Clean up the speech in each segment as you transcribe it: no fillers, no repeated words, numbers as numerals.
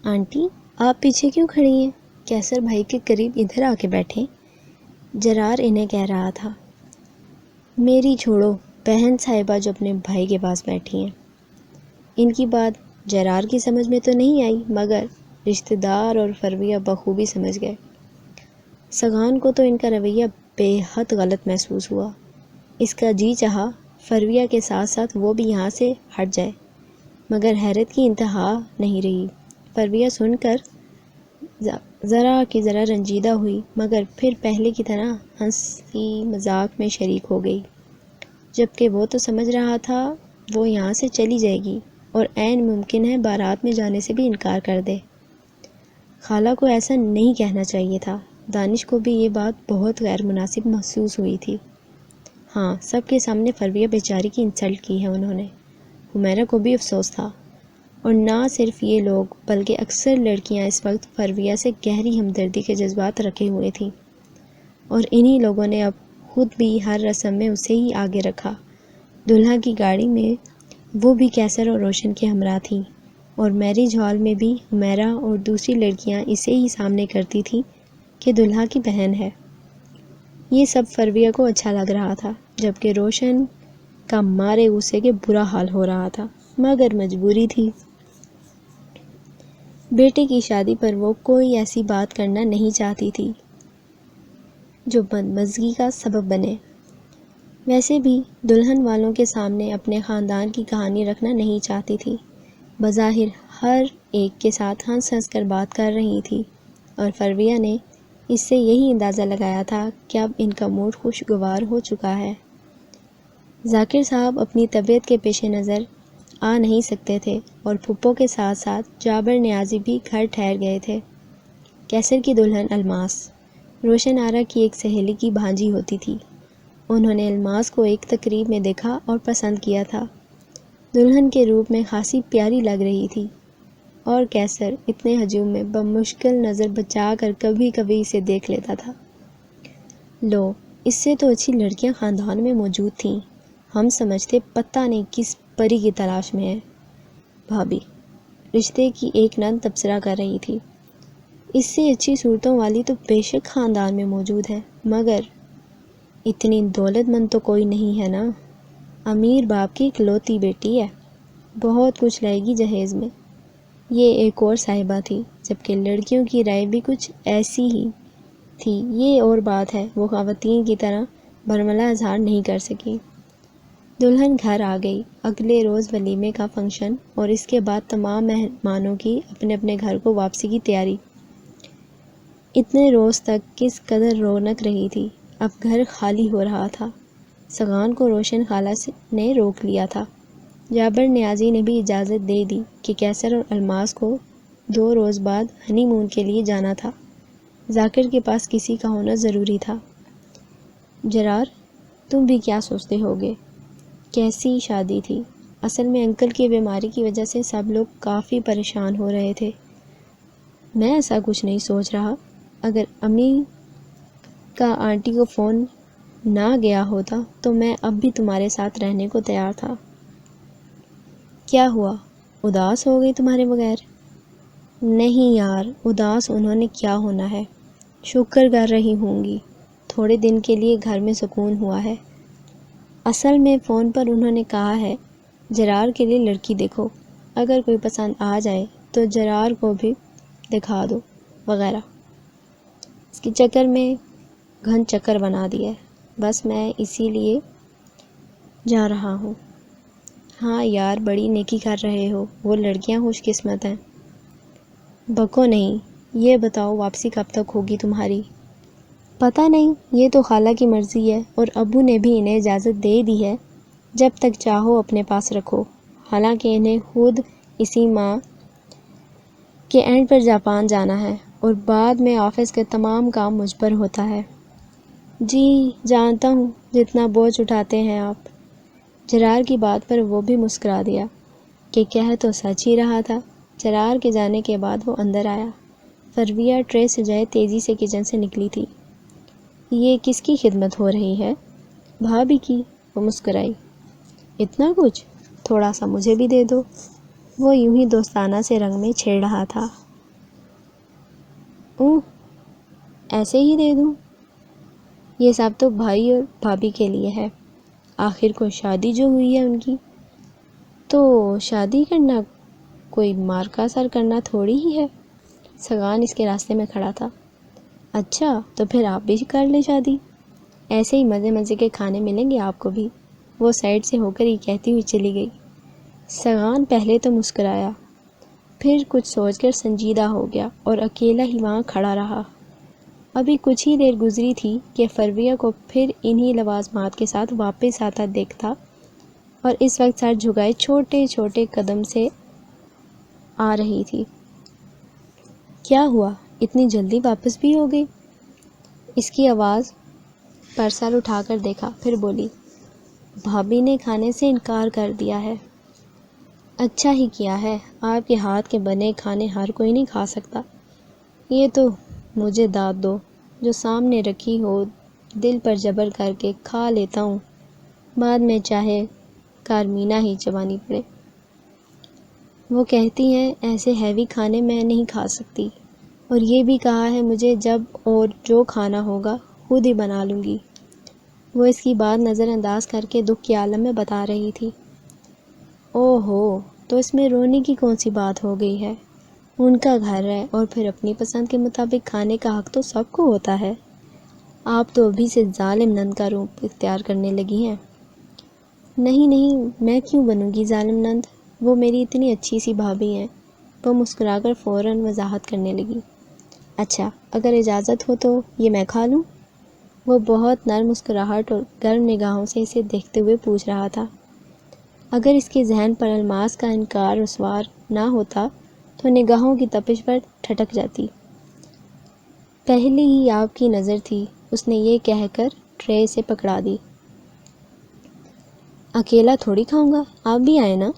Aunty آپ پیچھے کیوں کھڑی ہیں؟ کیسر بھائی کے قریب ادھر آ کے بیٹھیں۔ جرار انہیں کہہ رہا تھا۔ میری چھوڑو، بہن صاحبہ جو اپنے بھائی کے پاس بیٹھی ہیں۔ ان کی بات جرار کی سمجھ میں تو نہیں آئی، مگر رشتہ دار اور فرویہ بخوبی سمجھ گئے۔ سگان کو تو ان کا رویہ بے حد غلط محسوس ہوا۔ اس کا جی چاہا فرویہ کے ساتھ ساتھ وہ بھی یہاں سے ہٹ جائے، مگر حیرت کی انتہا نہیں رہی۔ فرویہ سن کر ذرا رنجیدہ ہوئی، مگر پھر پہلے کی طرح ہنسی مذاق میں شریک ہو گئی، جبکہ وہ تو سمجھ رہا تھا وہ یہاں سے چلی جائے گی اور عین ممکن ہے بارات میں جانے سے بھی انکار کر دے۔ خالہ کو ایسا نہیں کہنا چاہیے تھا۔ دانش کو بھی یہ بات بہت غیر مناسب محسوس ہوئی تھی۔ ہاں، سب کے سامنے فرویہ بیچاری کی انسلٹ کی ہے انہوں نے۔ حمیرہ کو بھی افسوس تھا، اور نہ صرف یہ لوگ بلکہ اکثر لڑکیاں اس وقت فرویہ سے گہری ہمدردی کے جذبات رکھے ہوئے تھیں، اور انہی لوگوں نے اب خود بھی ہر رسم میں اسے ہی آگے رکھا۔ دلہا کی گاڑی میں وہ بھی کیسر اور روشن کے ہمراہ تھیں، اور میرج ہال میں بھی حمیرہ اور دوسری لڑکیاں اسے ہی سامنے کرتی تھیں کہ دلہا کی بہن ہے۔ یہ سب فرویہ کو اچھا لگ رہا تھا، جبکہ روشن کا مارے غصے کے برا حال ہو رہا تھا، مگر مجبوری تھی۔ بیٹے کی شادی پر وہ کوئی ایسی بات کرنا نہیں چاہتی تھی جو بدمزگی کا سبب بنے۔ ویسے بھی دلہن والوں کے سامنے اپنے خاندان کی کہانی رکھنا نہیں چاہتی تھی۔ بظاہر ہر ایک کے ساتھ ہنس ہنس کر بات کر رہی تھی، اور فرویہ نے اس سے یہی اندازہ لگایا تھا کہ اب ان کا موڈ خوشگوار ہو چکا ہے۔ ذاکر صاحب اپنی طبیعت کے پیش نظر آ نہیں سکتے تھے، اور پھپھو کے ساتھ ساتھ جابر نیازی بھی گھر ٹھہر گئے تھے۔ کیسر کی دلہن الماس روشن آرا کی ایک سہیلی کی بھانجی ہوتی تھی۔ انہوں نے الماس کو ایک تقریب میں دیکھا اور پسند کیا تھا۔ دلہن کے روپ میں خاصی پیاری لگ رہی تھی، اور کیسر اتنے ہجوم میں بمشکل نظر بچا کر کبھی کبھی اسے دیکھ لیتا تھا۔ لو، اس سے تو اچھی لڑکیاں خاندان میں موجود تھیں، ہم سمجھتے پتہ نہیں کس پری کی تلاش میں ہے۔ بھابھی رشتے کی ایک نند تبصرہ کر رہی تھی۔ اس سے اچھی صورتوں والی تو بے شک خاندان میں موجود ہے، مگر اتنی دولت مند تو کوئی نہیں ہے نا۔ امیر باپ کی اکلوتی بیٹی ہے، بہت کچھ لائے گی جہیز میں۔ یہ ایک اور صاحبہ تھی، جبکہ لڑکیوں کی رائے بھی کچھ ایسی ہی تھی۔ یہ اور بات ہے وہ خواتین کی طرح برملا اظہار نہیں کر سکی۔ دلہن گھر آ گئی۔ اگلے روز ولیمے کا فنکشن، اور اس کے بعد تمام مہمانوں کی اپنے اپنے گھر کو واپسی کی تیاری۔ اتنے روز تک کس قدر رونق رہی تھی، اب گھر خالی ہو رہا تھا۔ سگان کو روشن خالہ نے روک لیا تھا۔ جابر نیازی نے بھی اجازت دے دی کہ کیسر اور الماس کو 2 روز بعد ہنی مون کے لیے جانا تھا۔ ذاکر کے پاس کسی کا ہونا ضروری تھا۔ جرار، تم بھی کیا سوچتے ہوگے؟ کیسی شادی تھی؟ اصل میں انکل کی بیماری کی وجہ سے سب لوگ کافی پریشان ہو رہے تھے۔ میں ایسا کچھ نہیں سوچ رہا۔ اگر امی کا آنٹی کو فون نہ گیا ہوتا تو میں اب بھی تمہارے ساتھ رہنے کو تیار تھا۔ کیا ہوا، اداس ہو گئی تمہارے بغیر؟ نہیں یار، اداس انہوں نے کیا ہونا ہے، شکر کر رہی ہوں گی تھوڑے دن کے لیے گھر میں سکون ہوا ہے۔ اصل میں فون پر انہوں نے کہا ہے جرار کے لیے لڑکی دیکھو، اگر کوئی پسند آ جائے تو جرار کو بھی دکھا دو وغیرہ۔ اس کے چکر میں گھن چکر بنا دیا ہے، بس میں اسی لیے جا رہا ہوں۔ ہاں یار، بڑی نیکی کر رہے ہو، وہ لڑکیاں خوش قسمت ہیں۔ بکو نہیں، یہ بتاؤ واپسی کب تک ہوگی تمہاری؟ پتہ نہیں، یہ تو خالہ کی مرضی ہے، اور ابو نے بھی انہیں اجازت دے دی ہے، جب تک چاہو اپنے پاس رکھو۔ حالانکہ انہیں خود اسی ماہ کے اینڈ پر جاپان جانا ہے، اور بعد میں آفس کے تمام کام مجھ پر ہوتا ہے۔ جی جانتا ہوں، جتنا بوجھ اٹھاتے ہیں آپ۔ جرار کی بات پر وہ بھی مسکرا دیا کہ کہہ تو سچ ہی رہا تھا۔ جرار کے جانے کے بعد وہ اندر آیا۔ فرویہ ٹرے سجائے تیزی سے کچن سے نکلی تھی۔ یہ کس کی خدمت ہو رہی ہے؟ بھابھی کی، وہ مسکرائی۔ اتنا کچھ؟ تھوڑا سا مجھے بھی دے دو۔ وہ یوں ہی دوستانہ سے رنگ میں چھیڑ رہا تھا۔ اوہ، ایسے ہی دے دوں؟ یہ سب تو بھائی اور بھابھی کے لیے ہے، آخر کو شادی جو ہوئی ہے ان کی، تو شادی کرنا کوئی مار کا سر کرنا تھوڑی ہی ہے۔ سگان اس کے راستے میں کھڑا تھا۔ اچھا تو پھر آپ بھی کر لیں شادی، ایسے ہی مزے مزے کے کھانے ملیں گے آپ کو بھی، وہ سائڈ سے ہو کر ہی کہتی ہوئی چلی گئی۔ سگان پہلے تو مسکرایا، پھر کچھ سوچ کر سنجیدہ ہو گیا اور اکیلا ہی وہاں کھڑا رہا۔ ابھی کچھ ہی دیر گزری تھی کہ فرویہ کو پھر انہی لوازمات کے ساتھ واپس آتا دیکھتا، اور اس وقت سر جھکائے چھوٹے چھوٹے قدم سے آ رہی تھی۔ کیا ہوا، اتنی جلدی واپس بھی ہو گئی؟ اس کی آواز پر سر اٹھا کر دیکھا، پھر بولی، بھابھی نے کھانے سے انکار کر دیا ہے۔ اچھا ہی کیا ہے، آپ کے ہاتھ کے بنے کھانے ہر کوئی نہیں کھا سکتا۔ یہ تو مجھے داد دو، جو سامنے رکھی ہو دل پر جبر کر کے کھا لیتا ہوں، بعد میں چاہے کارمینہ ہی چبانی پڑے۔ وہ کہتی ہیں ایسے ہیوی کھانے میں نہیں کھا سکتی، اور یہ بھی کہا ہے مجھے جب اور جو کھانا ہوگا خود ہی بنا لوں گی۔ وہ اس کی بات نظر انداز کر کے دکھ کے عالم میں بتا رہی تھی۔ اوہ ہو، تو اس میں رونے کی کون سی بات ہو گئی ہے؟ ان کا گھر ہے اور پھر اپنی پسند کے مطابق کھانے کا حق تو سب کو ہوتا ہے۔ آپ تو ابھی سے ظالم نند کا روپ اختیار کرنے لگی ہیں۔ نہیں نہیں، میں کیوں بنوں گی ظالم نند، وہ میری اتنی اچھی سی بھابھی ہیں۔ وہ مسکرا کر فوراً وضاحت کرنے لگی۔ اچھا، اگر اجازت ہو تو یہ میں کھا لوں؟ وہ بہت نرم مسکراہٹ اور گرم نگاہوں سے اسے دیکھتے ہوئے پوچھ رہا تھا۔ اگر اس کے ذہن پر الماس کا انکار استوار نہ ہوتا تو نگاہوں کی تپش پر ٹھٹک جاتی۔ پہلے ہی آپ کی نظر تھی، اس نے یہ کہہ کر ٹرے سے پکڑا دی۔ اکیلا تھوڑی کھاؤں گا، آپ بھی آئے نا؟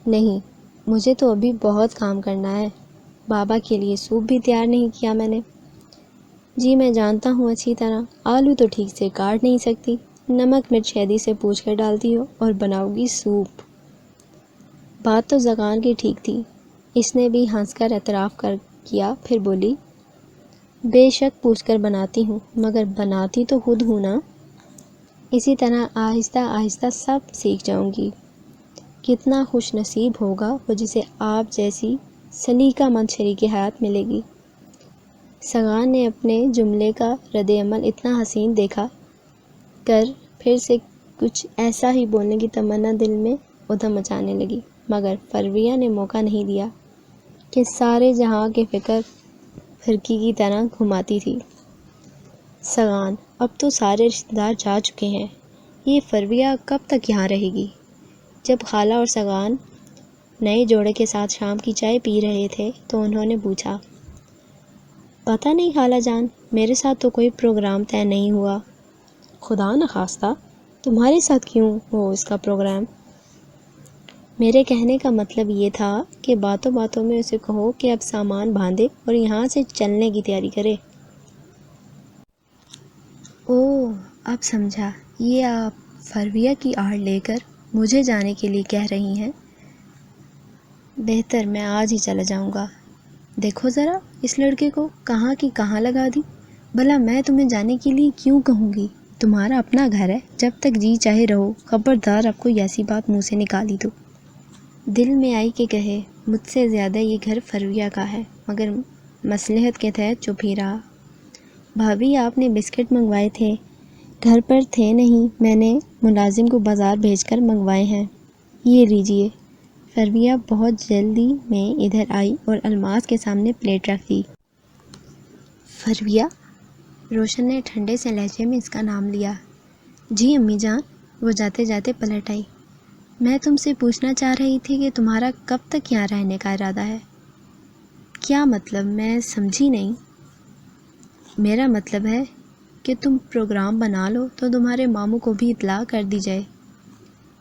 نہیں، مجھے تو ابھی بہت کام کرنا ہے، بابا کے لیے سوپ بھی تیار نہیں کیا میں نے۔ جی میں جانتا ہوں اچھی طرح، آلو تو ٹھیک سے کاٹ نہیں سکتی، نمک مرچ شہدی سے پوچھ کر ڈالتی ہو اور بناؤ گی سوپ۔ بات تو زغان کی ٹھیک تھی، اس نے بھی ہنس کر اعتراف کر کیا، پھر بولی، بے شک پوچھ کر بناتی ہوں، مگر بناتی تو خود ہوں نا۔ اسی طرح آہستہ آہستہ سب سیکھ جاؤں گی۔ کتنا خوش نصیب ہوگا وہ جسے آپ جیسی سلیقہ مند شریک حیات ملے گی۔ سگان نے اپنے جملے کا رد عمل اتنا حسین دیکھا کر پھر سے کچھ ایسا ہی بولنے کی تمنا دل میں ادھم مچانے لگی، مگر فرویہ نے موقع نہیں دیا کہ سارے جہاں کے فکر پھرکی کی طرح گھماتی تھی۔ سگان، اب تو سارے رشتہ دار جا چکے ہیں، یہ فرویہ کب تک یہاں رہے گی؟ جب خالہ اور سگان نئے جوڑے کے ساتھ شام کی چائے پی رہے تھے تو انہوں نے پوچھا، پتہ نہیں خالہ جان، میرے ساتھ تو کوئی پروگرام طے نہیں ہوا۔ خدا نخواستہ، تمہارے ساتھ کیوں ہو اس کا پروگرام؟ میرے کہنے کا مطلب یہ تھا کہ باتوں باتوں میں اسے کہو کہ اب سامان باندھے اور یہاں سے چلنے کی تیاری کرے۔ اوہ، اب سمجھا، یہ آپ فرویہ کی آڑ لے کر مجھے جانے کے لیے کہہ رہی ہیں۔ بہتر میں آج ہی چلا جاؤں گا۔ دیکھو ذرا اس لڑکے کو کہاں کی کہاں لگا دی، بھلا میں تمہیں جانے کے لیے کیوں کہوں گی؟ تمہارا اپنا گھر ہے، جب تک جی چاہے رہو، خبردار آپ کو ایسی بات منہ سے نکالی تو دل میں آئی کہ کہے، مجھ سے زیادہ یہ گھر فرویہ کا ہے، مگر مصلحت کے تحت چپ ہی رہا۔ بھابھی آپ نے بسکٹ منگوائے تھے، گھر پر تھے نہیں، میں نے ملازم کو بازار بھیج کر منگوائے ہیں، یہ لیجئے۔ فرویہ بہت جلدی میں ادھر آئی اور الماس کے سامنے پلیٹ رکھ دی۔ فرویہ؟ روشن نے ٹھنڈے سے لہجے میں اس کا نام لیا۔ جی امی جان، وہ جاتے جاتے پلٹ آئی۔ میں تم سے پوچھنا چاہ رہی تھی کہ تمہارا کب تک یہاں رہنے کا ارادہ ہے؟ کیا مطلب، میں سمجھی نہیں۔ میرا مطلب ہے کہ تم پروگرام بنا لو تو تمہارے ماموں کو بھی اطلاع کر دی جائے۔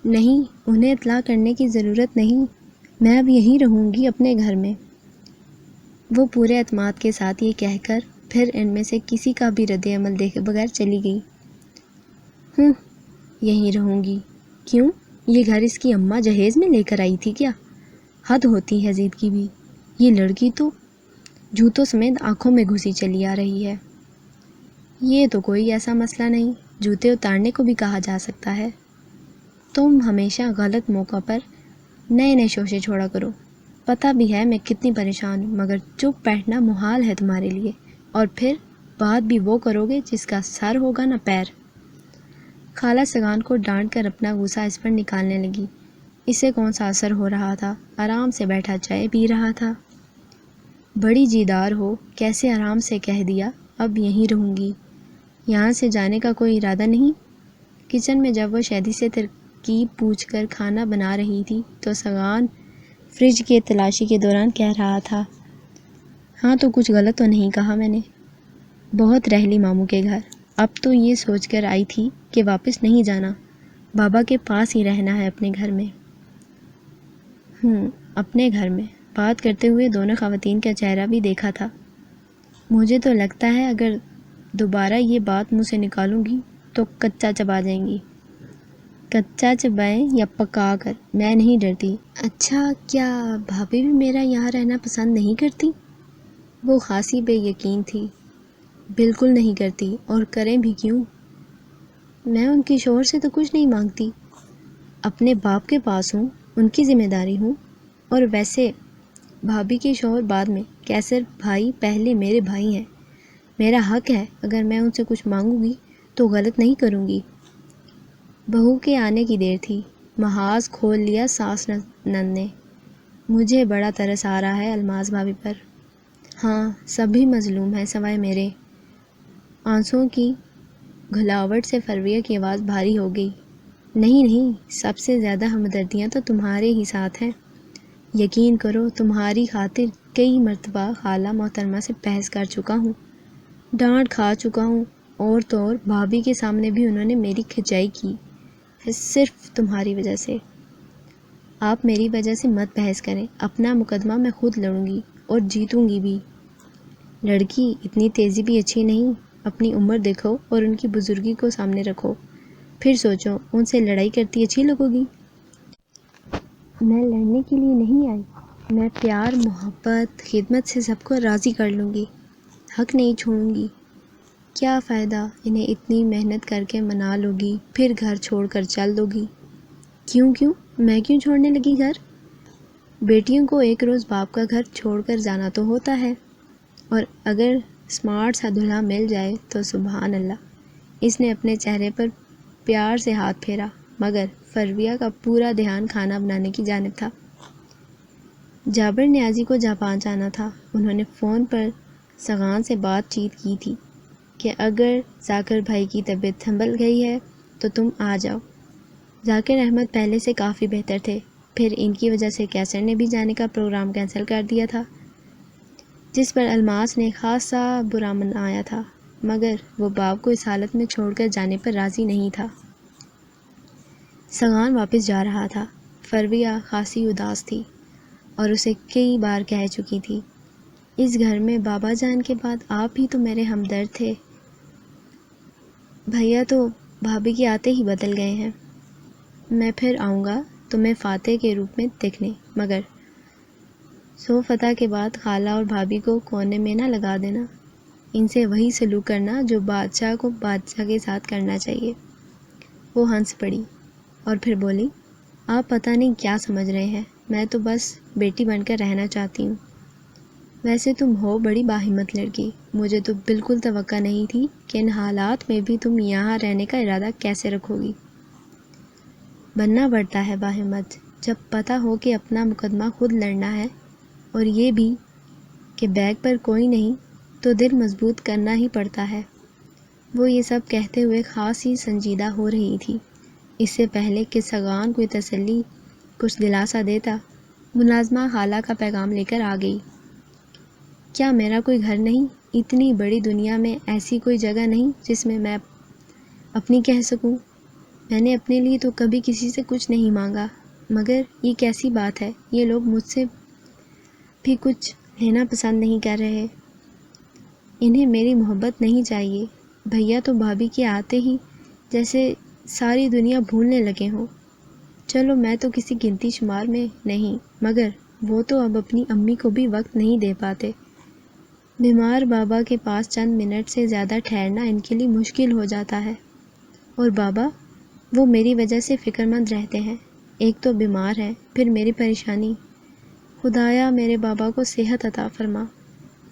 نہیں، انہیں اطلاع کرنے کی ضرورت نہیں، میں اب یہیں رہوں گی اپنے گھر میں۔ وہ پورے اعتماد کے ساتھ یہ کہہ کر پھر ان میں سے کسی کا بھی رد عمل دیکھے بغیر چلی گئی۔ یہیں رہوں گی؟ کیوں؟ یہ گھر اس کی اماں جہیز میں لے کر آئی تھی کیا؟ حد ہوتی ہے ضد کی بھی، یہ لڑکی تو جوتوں سمیت آنکھوں میں گھسی چلی آ رہی ہے۔ یہ تو کوئی ایسا مسئلہ نہیں، جوتے اتارنے کو بھی کہا جا سکتا ہے۔ تم ہمیشہ غلط موقع پر نئے نئے شوشے چھوڑا کرو۔ پتہ بھی ہے میں کتنی پریشان ہوں، مگر چپ بیٹھنا محال ہے تمہارے لیے، اور پھر بات بھی وہ کرو گے جس کا سر ہوگا نہ پیر۔ خالہ سگان کو ڈانٹ کر اپنا غصہ اس پر نکالنے لگی۔ اسے کون سا اثر ہو رہا تھا، آرام سے بیٹھا چائے پی رہا تھا۔ بڑی جیدار ہو، کیسے آرام سے کہہ دیا اب یہیں رہوں گی، یہاں سے جانے کا کوئی ارادہ نہیں۔ کچن میں جب وہ شہدی سے ترکیب پوچھ کر کھانا بنا رہی تھی تو سگان فریج کے تلاشی کے دوران کہہ رہا تھا، ہاں تو کچھ غلط تو نہیں کہا میں نے؟ بہت رہ لی ماموں کے گھر، اب تو یہ سوچ کر آئی تھی کہ واپس نہیں جانا، بابا کے پاس ہی رہنا ہے اپنے گھر میں۔ اپنے گھر میں، بات کرتے ہوئے دونوں خواتین کا چہرہ بھی دیکھا تھا۔ مجھے تو لگتا ہے اگر دوبارہ یہ بات منہ سے نکالوں گی تو کچا چبا جائیں گی۔ کچا چبائیں یا پکا کر، میں نہیں ڈرتی۔ اچھا، کیا بھابھی بھی میرا یہاں رہنا پسند نہیں کرتی؟ وہ خاصی بے یقین تھی۔ بالکل نہیں کرتی، اور کریں بھی کیوں؟ میں ان کے شوہر سے تو کچھ نہیں مانگتی، اپنے باپ کے پاس ہوں، ان کی ذمہ داری ہوں، اور ویسے بھابھی کے شوہر بعد میں، کیسر بھائی پہلے میرے بھائی ہیں، میرا حق ہے، اگر میں ان سے کچھ مانگوں گی تو غلط نہیں کروں گی۔ بہو کے آنے کی دیر تھی، محاذ کھول لیا ساس نند نے۔ مجھے بڑا ترس آ رہا ہے الماس بھابھی پر۔ ہاں، سبھی مظلوم ہیں سوائے میرے۔ آنسوؤں کی گھلاوٹ سے فرویہ کی آواز بھاری ہو گئی۔ نہیں، سب سے زیادہ ہمدردیاں تو تمہارے ہی ساتھ ہیں۔ یقین کرو، تمہاری خاطر کئی مرتبہ خالہ محترمہ سے بحث کر چکا ہوں، ڈانٹ کھا چکا ہوں، اور تو اور بھابھی کے سامنے بھی انہوں نے میری کھچائی کی ہے، صرف تمہاری وجہ سے۔ آپ میری وجہ سے مت بحث کریں، اپنا مقدمہ میں خود لڑوں گی، اور جیتوں گی بھی۔ لڑکی، اتنی تیزی بھی اچھی نہیں، اپنی عمر دیکھو اور ان کی بزرگی کو سامنے رکھو، پھر سوچو ان سے لڑائی کرتی اچھی لگو گی۔ میں لڑنے کے لیے نہیں آئی، میں پیار، محبت، خدمت سے سب کو راضی کر لوں گی، حق نہیں چھوڑوں گی۔ کیا فائدہ، انہیں اتنی محنت کر کے منا لو گی، پھر گھر چھوڑ کر چل دو گی۔ کیوں میں کیوں چھوڑنے لگی گھر؟ بیٹیوں کو ایک روز باپ کا گھر چھوڑ کر جانا تو ہوتا ہے، اور اگر اسمارٹ سا دلہا مل جائے تو سبحان اللہ۔ اس نے اپنے چہرے پر پیار سے ہاتھ پھیرا، مگر فرویہ کا پورا دھیان کھانا بنانے کی جانب تھا۔ جابر نیازی کو جاپان جانا تھا، انہوں نے فون پر سگان سے بات چیت کی تھی کہ اگر ذاکر بھائی کی طبیعت سنبھل گئی ہے تو تم آ جاؤ۔ ذاکر احمد پہلے سے کافی بہتر تھے، پھر ان کی وجہ سے کیسر نے بھی جانے کا پروگرام کینسل کر دیا تھا، جس پر الماس نے خاصا برا منایا تھا، مگر وہ باپ کو اس حالت میں چھوڑ کر جانے پر راضی نہیں تھا۔ سگان واپس جا رہا تھا، فرویہ خاصی اداس تھی، اور اسے کئی بار کہہ چکی تھی، اس گھر میں بابا جان کے بعد آپ ہی تو میرے ہمدرد تھے، بھیا تو بھابھی کے آتے ہی بدل گئے ہیں۔ میں پھر آؤں گا تمہیں فاتح کے روپ میں دیکھنے، مگر سو فتح کے بعد خالہ اور بھابھی کو کونے میں نہ لگا دینا، ان سے وہی سلوک کرنا جو بادشاہ کو بادشاہ کے ساتھ کرنا چاہیے۔ وہ ہنس پڑی اور پھر بولی، آپ پتہ نہیں کیا سمجھ رہے ہیں، میں تو بس بیٹی بن کر رہنا چاہتی ہوں۔ ویسے تم ہو بڑی باہمت لڑکی، مجھے تو بالکل توقع نہیں تھی کہ ان حالات میں بھی تم یہاں رہنے کا ارادہ کیسے رکھو گی۔ بننا پڑتا ہے باہمت جب پتہ ہو کہ اپنا مقدمہ خود لڑنا ہے، اور یہ بھی کہ بیگ پر کوئی نہیں تو دل مضبوط کرنا ہی پڑتا ہے۔ وہ یہ سب کہتے ہوئے خاصی سنجیدہ ہو رہی تھی۔ اس سے پہلے کہ سگان کوئی تسلی، کچھ دلاسا دیتا، ملازمہ خالہ کا پیغام لے کر آ گئی۔ کیا میرا کوئی گھر نہیں؟ اتنی بڑی دنیا میں ایسی کوئی جگہ نہیں جس میں میں اپنی کہہ سکوں؟ میں نے اپنے لیے تو کبھی کسی سے کچھ نہیں مانگا، مگر یہ کیسی بات ہے، یہ لوگ مجھ سے بھی کچھ لینا پسند نہیں کر رہے، انہیں میری محبت نہیں چاہیے۔ بھیا تو بھابھی کے آتے ہی جیسے ساری دنیا بھولنے لگے ہوں۔ چلو میں تو کسی گنتی شمار میں نہیں، مگر وہ تو اب اپنی امی کو بھی وقت نہیں دے پاتے، بیمار بابا کے پاس چند منٹ سے زیادہ ٹھہرنا ان کے لیے مشکل ہو جاتا ہے، اور بابا وہ میری وجہ سے فکر مند رہتے ہیں۔ ایک تو بیمار ہے، پھر میری پریشانی۔ خدایا میرے بابا کو صحت عطا فرما۔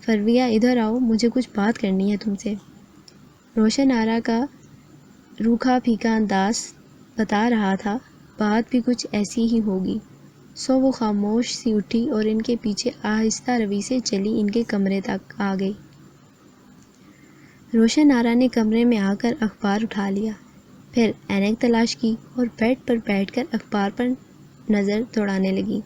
فرویہ ادھر آؤ، مجھے کچھ بات کرنی ہے تم سے۔ روشن آرا کا روکھا پھیکا انداز بتا رہا تھا بات بھی کچھ ایسی ہی ہوگی، سو وہ خاموش سی اٹھی اور ان کے پیچھے آہستہ روی سے چلی ان کے کمرے تک آ گئی۔ روشن آرا نے کمرے میں آ کر اخبار اٹھا لیا، پھر اینک تلاش کی اور بیڈ پر بیٹھ کر اخبار پر نظر دوڑانے لگی۔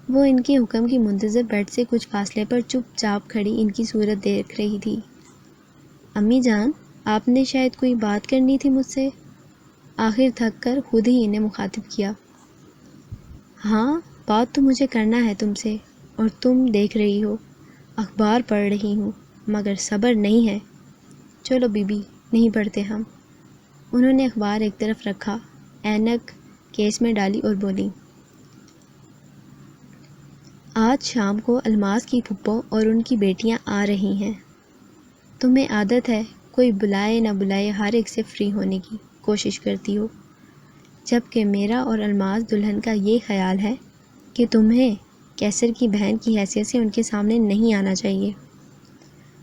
وہ ان کے حکم کی منتظر بیڈ سے کچھ فاصلے پر چپ چاپ کھڑی ان کی صورت دیکھ رہی تھی۔ امی جان، آپ نے شاید کوئی بات کرنی تھی مجھ سے؟ آخر تھک کر خود ہی انہیں مخاطب کیا۔ ہاں، بات تو مجھے کرنا ہے تم سے، اور تم دیکھ رہی ہو اخبار پڑھ رہی ہوں، مگر صبر نہیں ہے۔ چلو بی بی، نہیں پڑھتے ہم۔ انہوں نے اخبار ایک طرف رکھا، اینک کیس میں ڈالی اور بولی، آج شام کو الماس کی پھپھو اور ان کی بیٹیاں آ رہی ہیں۔ تمہیں عادت ہے کوئی بلائے نہ بلائے ہر ایک سے فری ہونے کی کوشش کرتی ہو، جبکہ میرا اور الماس دلہن کا یہ خیال ہے کہ تمہیں کیسر کی بہن کی حیثیت سے ان کے سامنے نہیں آنا چاہیے۔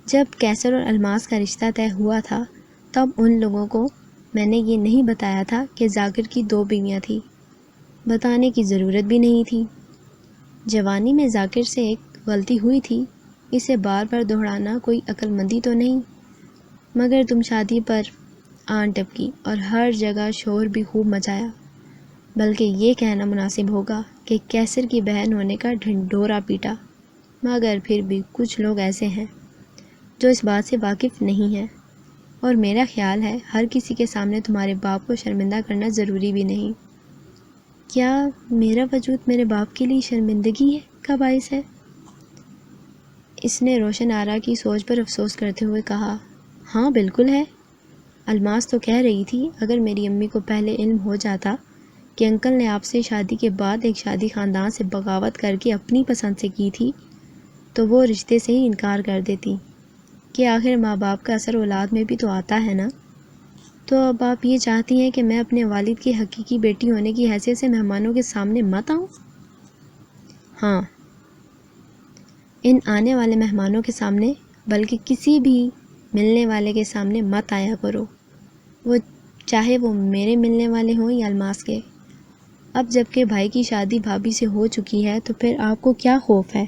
جب کیسر اور الماس کا رشتہ طے ہوا تھا تب ان لوگوں کو میں نے یہ نہیں بتایا تھا کہ ذاکر کی 2 بیویاں تھیں، بتانے کی ضرورت بھی نہیں تھی۔ جوانی میں ذاکر سے ایک غلطی ہوئی تھی، اسے بار بار دہرانا کوئی عقل مندی تو نہیں، مگر تم شادی پر آن ٹپکی اور ہر جگہ شور بھی خوب مچایا، بلکہ یہ کہنا مناسب ہوگا کہ کیسر کی بہن ہونے کا ڈھنڈورا پیٹا۔ مگر پھر بھی کچھ لوگ ایسے ہیں جو اس بات سے واقف نہیں ہیں، اور میرا خیال ہے ہر کسی کے سامنے تمہارے باپ کو شرمندہ کرنا ضروری بھی نہیں۔ کیا میرا وجود میرے باپ کے لیے شرمندگی کا باعث ہے؟ اس نے روشن آرا کی سوچ پر افسوس کرتے ہوئے کہا، ہاں بالکل ہے۔ الماس تو کہہ رہی تھی اگر میری امی کو پہلے علم ہو جاتا کہ انکل نے آپ سے شادی کے بعد ایک شادی خاندان سے بغاوت کر کے اپنی پسند سے کی تھی تو وہ رشتے سے ہی انکار کر دیتی، کہ آخر ماں باپ کا اثر اولاد میں بھی تو آتا ہے نا۔ تو اب آپ یہ چاہتی ہیں کہ میں اپنے والد کی حقیقی بیٹی ہونے کی حیثیت سے مہمانوں کے سامنے مت آؤں؟ ہاں، ان آنے والے مہمانوں کے سامنے، بلکہ کسی بھی ملنے والے کے سامنے مت آیا کرو، وہ چاہے وہ میرے ملنے والے ہوں یا الماس کے۔ اب جب کہ بھائی کی شادی بھابھی سے ہو چکی ہے تو پھر آپ کو کیا خوف ہے؟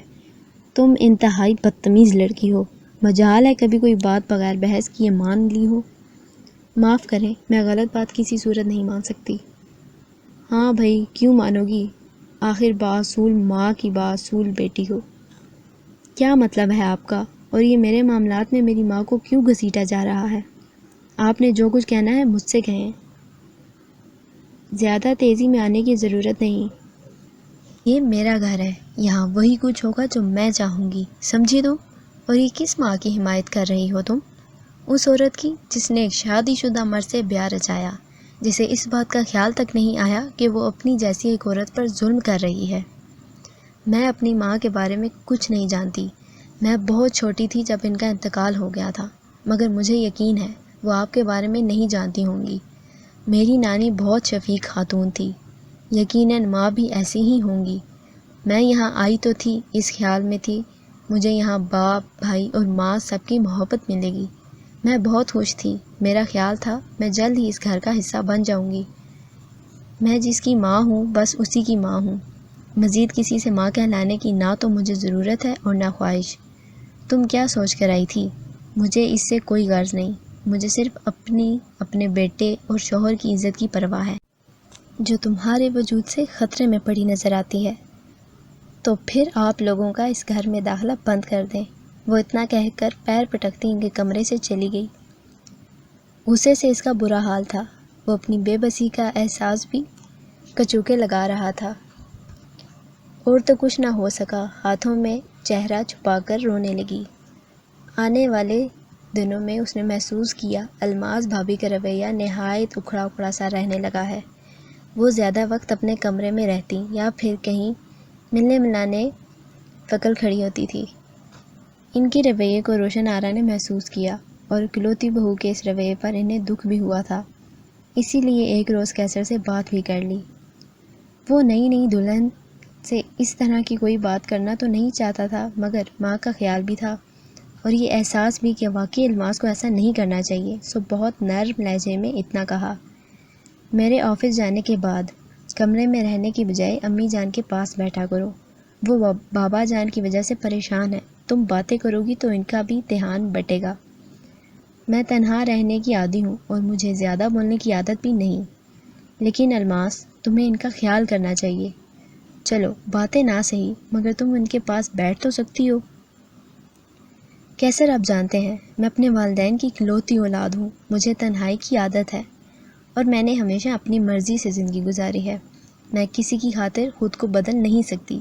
تم انتہائی بدتمیز لڑکی ہو، مجال ہے کبھی کوئی بات بغیر بحث کیے مان لی ہو۔ معاف کریں، میں غلط بات کسی صورت نہیں مان سکتی۔ ہاں بھائی، کیوں مانو گی؟ آخر باصول ماں کی باصول بیٹی ہو۔ کیا مطلب ہے آپ کا؟ اور یہ میرے معاملات میں میری ماں کو کیوں گھسیٹا جا رہا ہے؟ آپ نے جو کچھ کہنا ہے مجھ سے کہیں، زیادہ تیزی میں آنے کی ضرورت نہیں۔ یہ میرا گھر ہے، یہاں وہی کچھ ہوگا جو میں چاہوں گی، سمجھی تم؟ اور یہ کس ماں کی حمایت کر رہی ہو تم؟ اس عورت کی جس نے ایک شادی شدہ مرد سے بیاہ رچایا، جسے اس بات کا خیال تک نہیں آیا کہ وہ اپنی جیسی ایک عورت پر ظلم کر رہی ہے۔ میں اپنی ماں کے بارے میں کچھ نہیں جانتی، میں بہت چھوٹی تھی جب ان کا انتقال ہو گیا تھا، مگر مجھے یقین ہے وہ آپ کے بارے میں نہیں جانتی ہوں گی۔ میری نانی بہت شفیق خاتون تھی، یقیناً ماں بھی ایسی ہی ہوں گی۔ میں یہاں آئی تو تھی اس خیال میں تھی مجھے یہاں باپ، بھائی اور ماں سب کی محبت ملے گی۔ میں بہت خوش تھی، میرا خیال تھا میں جلد ہی اس گھر کا حصہ بن جاؤں گی۔ میں جس کی ماں ہوں بس اسی کی ماں ہوں، مزید کسی سے ماں کہلانے کی نہ تو مجھے ضرورت ہے اور نہ خواہش۔ تم کیا سوچ کر آئی تھی؟ مجھے اس سے کوئی غرض نہیں، مجھے صرف اپنے بیٹے اور شوہر کی عزت کی پرواہ ہے، جو تمہارے وجود سے خطرے میں پڑی نظر آتی ہے۔ تو پھر آپ لوگوں کا اس گھر میں داخلہ بند کر دیں۔ وہ اتنا کہہ کر پیر پٹکتی ان کے کمرے سے چلی گئی۔ غصے سے اس کا برا حال تھا، وہ اپنی بے بسی کا احساس بھی کچوکے لگا رہا تھا۔ اور تو کچھ نہ ہو سکا، ہاتھوں میں چہرہ چھپا کر رونے لگی۔ آنے والے دنوں میں اس نے محسوس کیا الماس بھابھی کا رویہ نہایت اکھڑا اکھڑا سا رہنے لگا ہے۔ وہ زیادہ وقت اپنے کمرے میں رہتی یا پھر کہیں ملنے ملانے فکر کھڑی ہوتی تھی۔ ان کے رویے کو روشن آرا نے محسوس کیا اور اکلوتی بہو کے اس رویے پر انہیں دکھ بھی ہوا تھا، اسی لیے ایک روز کیسر سے بات بھی کر لی۔ وہ نئی دلہن سے اس طرح کی کوئی بات کرنا تو نہیں چاہتا تھا، مگر ماں کا خیال بھی تھا اور یہ احساس بھی کہ واقعی الماس کو ایسا نہیں کرنا چاہیے، سو بہت نرم لہجے میں اتنا کہا، میرے آفس جانے کے بعد کمرے میں رہنے کی بجائے امی جان کے پاس بیٹھا کرو، وہ بابا جان کی وجہ سے پریشان ہے، تم باتیں کرو گی تو ان کا بھی دھیان بٹے گا۔ میں تنہا رہنے کی عادی ہوں اور مجھے زیادہ بولنے کی عادت بھی نہیں، لیکن الماس تمہیں ان کا خیال کرنا چاہیے، چلو باتیں نہ صحیح مگر تم ان کے پاس بیٹھ تو سکتی ہو۔ کیسر آپ جانتے ہیں میں اپنے والدین کی اکلوتی اولاد ہوں، مجھے تنہائی کی عادت ہے اور میں نے ہمیشہ اپنی مرضی سے زندگی گزاری ہے، میں کسی کی خاطر خود کو بدل نہیں سکتی۔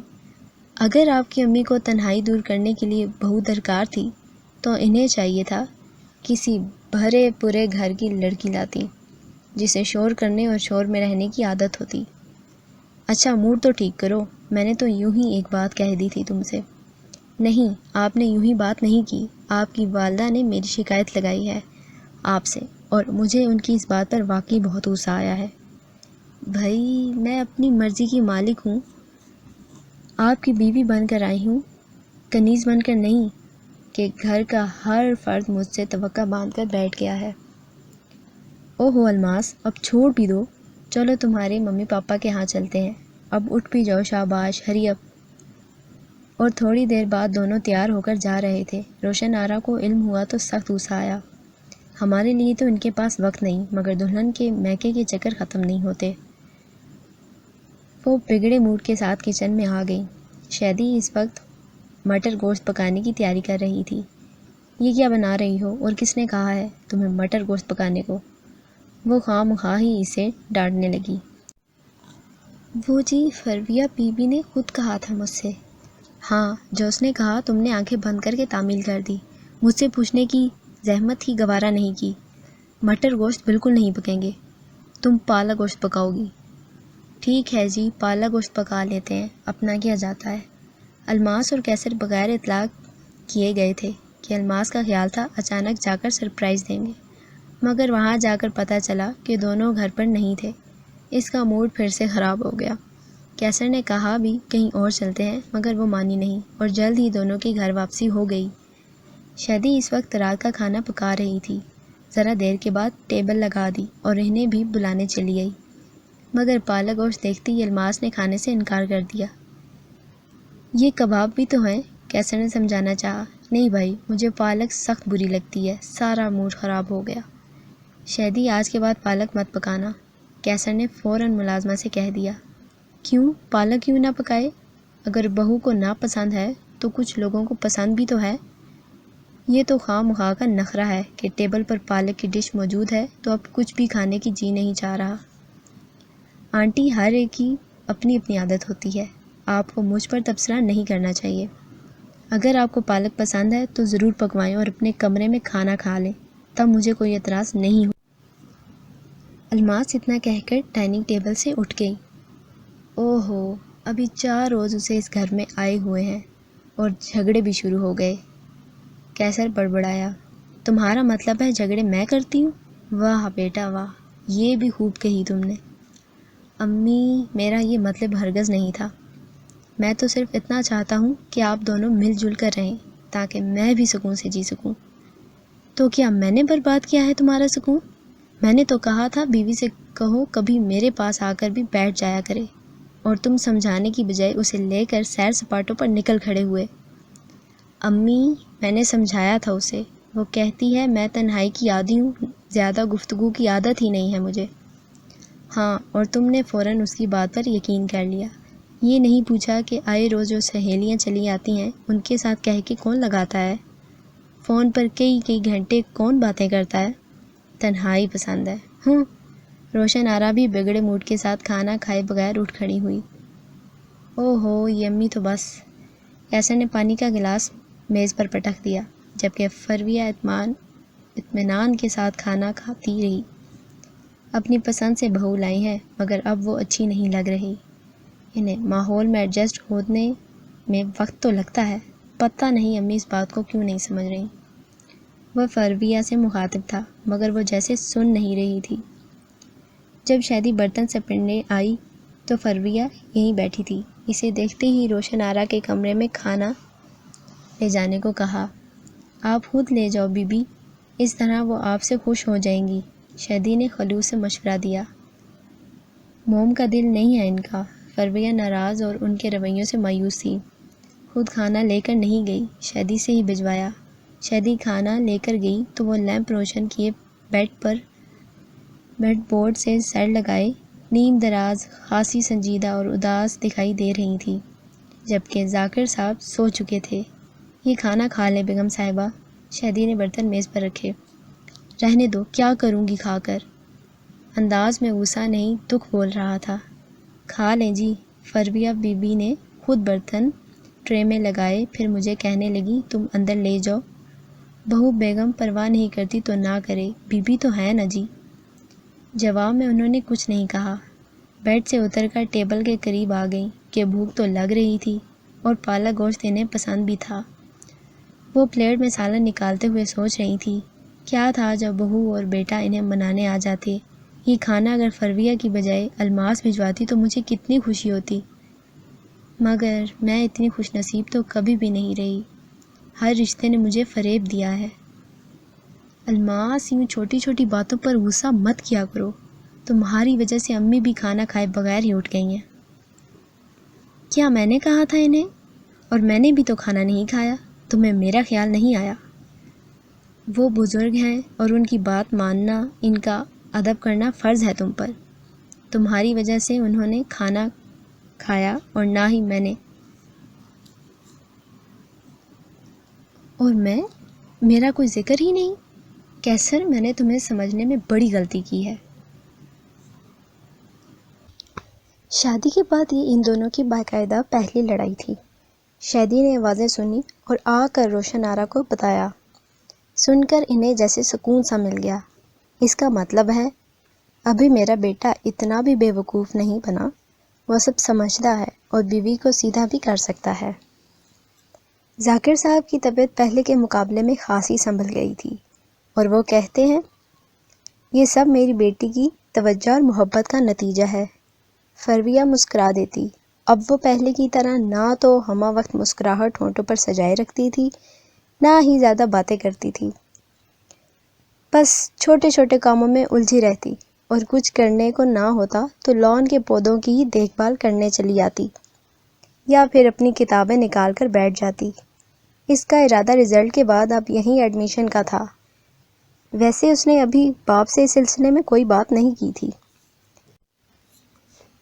اگر آپ کی امی کو تنہائی دور کرنے کے لیے بہو درکار تھی تو انہیں چاہیے تھا کسی بھرے پورے گھر کی لڑکی لاتی جسے شور کرنے اور شور میں رہنے کی عادت ہوتی۔ اچھا موڈ تو ٹھیک کرو، میں نے تو یوں ہی ایک بات کہہ دی تھی تم سے۔ نہیں، آپ نے یوں ہی بات نہیں کی، آپ کی والدہ نے میری شکایت لگائی ہے آپ سے اور مجھے ان کی اس بات پر واقعی بہت غصہ آیا ہے۔ بھائی میں اپنی مرضی کی مالک ہوں، آپ کی بیوی بن کر آئی ہوں، کنیز بن کر نہیں کہ گھر کا ہر فرد مجھ سے توقع باندھ کر بیٹھ گیا ہے۔ او ہو الماس اب چھوڑ بھی دو، چلو تمہارے ممی پاپا کے ہاں چلتے ہیں، اب اٹھ بھی جاؤ، شاباش ہری اپ۔ اور تھوڑی دیر بعد دونوں تیار ہو کر جا رہے تھے۔ روشن آرا کو علم ہوا تو سخت غصہ آیا، ہمارے لیے تو ان کے پاس وقت نہیں، مگر دلہن کے میکے کے چکر ختم نہیں ہوتے۔ وہ بگڑے موڈ کے ساتھ کچن میں آ گئی۔ شیدی اس وقت مٹر گوشت پکانے کی تیاری کر رہی تھی۔ یہ کیا بنا رہی ہو اور کس نے کہا ہے تمہیں مٹر گوشت پکانے کو؟ وہ خواہ مخواہ ہی اسے ڈانٹنے لگی۔ وہ جی فرویہ بی بی نے خود کہا تھا مجھ سے۔ ہاں جو اس نے کہا تم نے آنکھیں بند کر کے تعمیل کر دی، مجھ سے پوچھنے کی زحمت ہی گوارا نہیں کی۔ مٹر گوشت بالکل نہیں پکیں گے، تم پالا گوشت پکاؤ گی۔ ٹھیک ہے جی پالا گوشت پکا لیتے ہیں، اپنا کیا جاتا ہے۔ الماس اور کیسر بغیر اطلاع کیے گئے تھے کہ الماس کا خیال تھا اچانک جا کر سرپرائز دیں گے، مگر وہاں جا کر پتہ چلا کہ دونوں گھر پر نہیں تھے۔ اس کا موڈ پھر سے خراب ہو گیا۔ کیسر نے کہا بھی کہیں اور چلتے ہیں، مگر وہ مانی نہیں اور جلد ہی دونوں کی گھر واپسی ہو گئی۔ شیدی اس وقت رات کا کھانا پکا رہی تھی، ذرا دیر کے بعد ٹیبل لگا دی اور انہیں بھی بلانے چلی گئی، مگر پالا گوشت دیکھتے ہی الماس نے کھانے سے انکار کر دیا۔ یہ کباب بھی تو ہیں، کیسر نے سمجھانا چاہا۔ نہیں بھائی مجھے پالک سخت بری لگتی ہے، سارا موڈ خراب ہو گیا۔ شیدی آج کے بعد پالک مت پکانا، کیسر نے فوراً ملازمہ سے کہہ دیا۔ کیوں پالک کیوں نہ پکائے؟ اگر بہو کو ناپسند ہے تو کچھ لوگوں کو پسند بھی تو ہے۔ یہ تو خواہ مخواہ کا نخرہ ہے کہ ٹیبل پر پالک کی ڈش موجود ہے تو اب کچھ بھی کھانے کی جی نہیں چاہ رہا۔ آنٹی ہر ایک کی اپنی اپنی عادت ہوتی ہے، آپ کو مجھ پر تبصرہ نہیں کرنا چاہیے۔ اگر آپ کو پالک پسند ہے تو ضرور پکوائیں اور اپنے کمرے میں کھانا کھا لیں، تب مجھے کوئی اعتراض نہیں ہو۔ الماس اتنا کہہ کر ڈائننگ ٹیبل سے اٹھ گئی۔ او ہو ابھی 4 روز اسے اس گھر میں آئے ہوئے ہیں اور جھگڑے بھی شروع ہو گئے۔ کیسر بڑبڑایا، تمہارا مطلب ہے جھگڑے میں کرتی ہوں؟ واہ بیٹا واہ، یہ بھی خوب کہی تم نے۔ امی میرا یہ مطلب ہرگز نہیں تھا، میں تو صرف اتنا چاہتا ہوں کہ آپ دونوں مل جل کر رہیں تاکہ میں بھی سکون سے جی سکوں۔ تو کیا میں نے برباد کیا ہے تمہارا سکون؟ میں نے تو کہا تھا بیوی سے کہو کبھی میرے پاس آ کر بھی بیٹھ جایا کرے، اور تم سمجھانے کی بجائے اسے لے کر سیر سپاٹوں پر نکل کھڑے ہوئے۔ امی میں نے سمجھایا تھا اسے، وہ کہتی ہے میں تنہائی کی عادی ہوں، زیادہ گفتگو کی عادت ہی نہیں ہے مجھے۔ ہاں اور تم نے فوراً اس کی بات پر یقین کر لیا، یہ نہیں پوچھا کہ آئے روز جو سہیلیاں چلی آتی ہیں ان کے ساتھ کہہ کے کون لگاتا ہے، فون پر کئی گھنٹے کون باتیں کرتا ہے، تنہائی پسند ہے۔ روشن آرا بھی بگڑے موڈ کے ساتھ کھانا کھائے بغیر اٹھ کھڑی ہوئی۔ او ہو یہ امی تو بس۔ کیسر نے پانی کا گلاس میز پر پٹک دیا، جبکہ فرویہ اطمینان کے ساتھ کھانا کھاتی رہی۔ اپنی پسند سے بہو لائی ہے مگر اب وہ اچھی نہیں لگ رہی، انہیں ماحول میں ایڈجسٹ ہونے میں وقت تو لگتا ہے، پتہ نہیں امی اس بات کو کیوں نہیں سمجھ رہی۔ وہ فرویہ سے مخاطب تھا مگر وہ جیسے سن نہیں رہی تھی۔ جب شہدی برتن سمیٹنے آئی تو فرویہ یہیں بیٹھی تھی۔ اسے دیکھتے ہی روشن آرا کے کمرے میں کھانا لے جانے کو کہا۔ آپ خود لے جاؤ بی بی، اس طرح وہ آپ سے خوش ہو جائیں گی، شہدی نے خلوص سے مشورہ دیا۔ موم کا دل نہیں ہے ان کا۔ فرویہ ناراض اور ان کے رویوں سے مایوس تھی۔ خود کھانا لے کر نہیں گئی، شہدی سے ہی بھجوایا۔ شہدی کھانا لے کر گئی تو وہ لیمپ روشن کیے بیڈ بورڈ سے سر لگائے نیم دراز، خاصی سنجیدہ اور اداس دکھائی دے رہی تھی، جبکہ ذاکر صاحب سو چکے تھے۔ یہ کھانا کھا لیں بیگم صاحبہ، شہدی نے برتن میز پر رکھے۔ رہنے دو، کیا کروں گی کھا کر؟ انداز میں غصہ نہیں دکھ بول رہا تھا۔ کھا لیں جی، فرویہ بی بی نے خود برتن ٹرے میں لگائے، پھر مجھے کہنے لگی تم اندر لے جاؤ۔ بہو بیگم پرواہ نہیں کرتی تو نہ کرے، بی بی تو ہے نا جی۔ جواب میں انہوں نے کچھ نہیں کہا۔ بیڈ سے اتر کر ٹیبل کے قریب آ گئیں کہ بھوک تو لگ رہی تھی اور پالک گوشت انہیں پسند بھی تھا۔ وہ پلیٹ میں سالن نکالتے ہوئے سوچ رہی تھی، کیا تھا جب بہو اور بیٹا انہیں منانے آ جاتے۔ یہ کھانا اگر فرویہ کی بجائے الماس بھجواتی تو مجھے کتنی خوشی ہوتی، مگر میں اتنی خوش نصیب تو کبھی بھی نہیں رہی۔ ہر رشتے نے مجھے فریب دیا ہے۔ الماس، یوں چھوٹی چھوٹی باتوں پر غصہ مت کیا کرو، تمہاری وجہ سے امی بھی کھانا کھائے بغیر ہی اٹھ گئی ہیں۔ کیا میں نے کہا تھا انہیں؟ اور میں نے بھی تو کھانا نہیں کھایا، تمہیں میرا خیال نہیں آیا؟ وہ بزرگ ہیں اور ان کی بات ماننا، ان کا ادب کرنا فرض ہے تم پر۔ تمہاری وجہ سے انہوں نے کھانا کھایا اور نہ ہی میں نے۔ اور میں؟ میرا کوئی ذکر ہی نہیں؟ کیسر، میں نے تمہیں سمجھنے میں بڑی غلطی کی ہے۔ شادی کے بعد یہ ان دونوں کی باقاعدہ پہلی لڑائی تھی۔ شہدی نے آوازیں سنی اور آ کر روشن آرا کو بتایا۔ سن کر انہیں جیسے سکون سا مل گیا۔ اس کا مطلب ہے ابھی میرا بیٹا اتنا بھی بے وقوف نہیں بنا، وہ سب سمجھتا ہے اور بیوی کو سیدھا بھی کر سکتا ہے۔ ذاکر صاحب کی طبیعت پہلے کے مقابلے میں خاصی سنبھل گئی تھی اور وہ کہتے ہیں یہ سب میری بیٹی کی توجہ اور محبت کا نتیجہ ہے۔ فرویہ مسکرا دیتی۔ اب وہ پہلے کی طرح نہ تو ہمہ وقت مسکراہٹ ہونٹوں پر سجائے رکھتی تھی، نہ ہی زیادہ باتیں کرتی تھی۔ بس چھوٹے چھوٹے کاموں میں الجھی رہتی اور کچھ کرنے کو نہ ہوتا تو لان کے پودوں کی ہی دیکھ بھال کرنے چلی جاتی یا پھر اپنی کتابیں نکال کر بیٹھ جاتی۔ اس کا ارادہ رزلٹ کے بعد اب یہیں ایڈمیشن کا تھا۔ ویسے اس نے ابھی باپ سے اس سلسلے میں کوئی بات نہیں کی تھی۔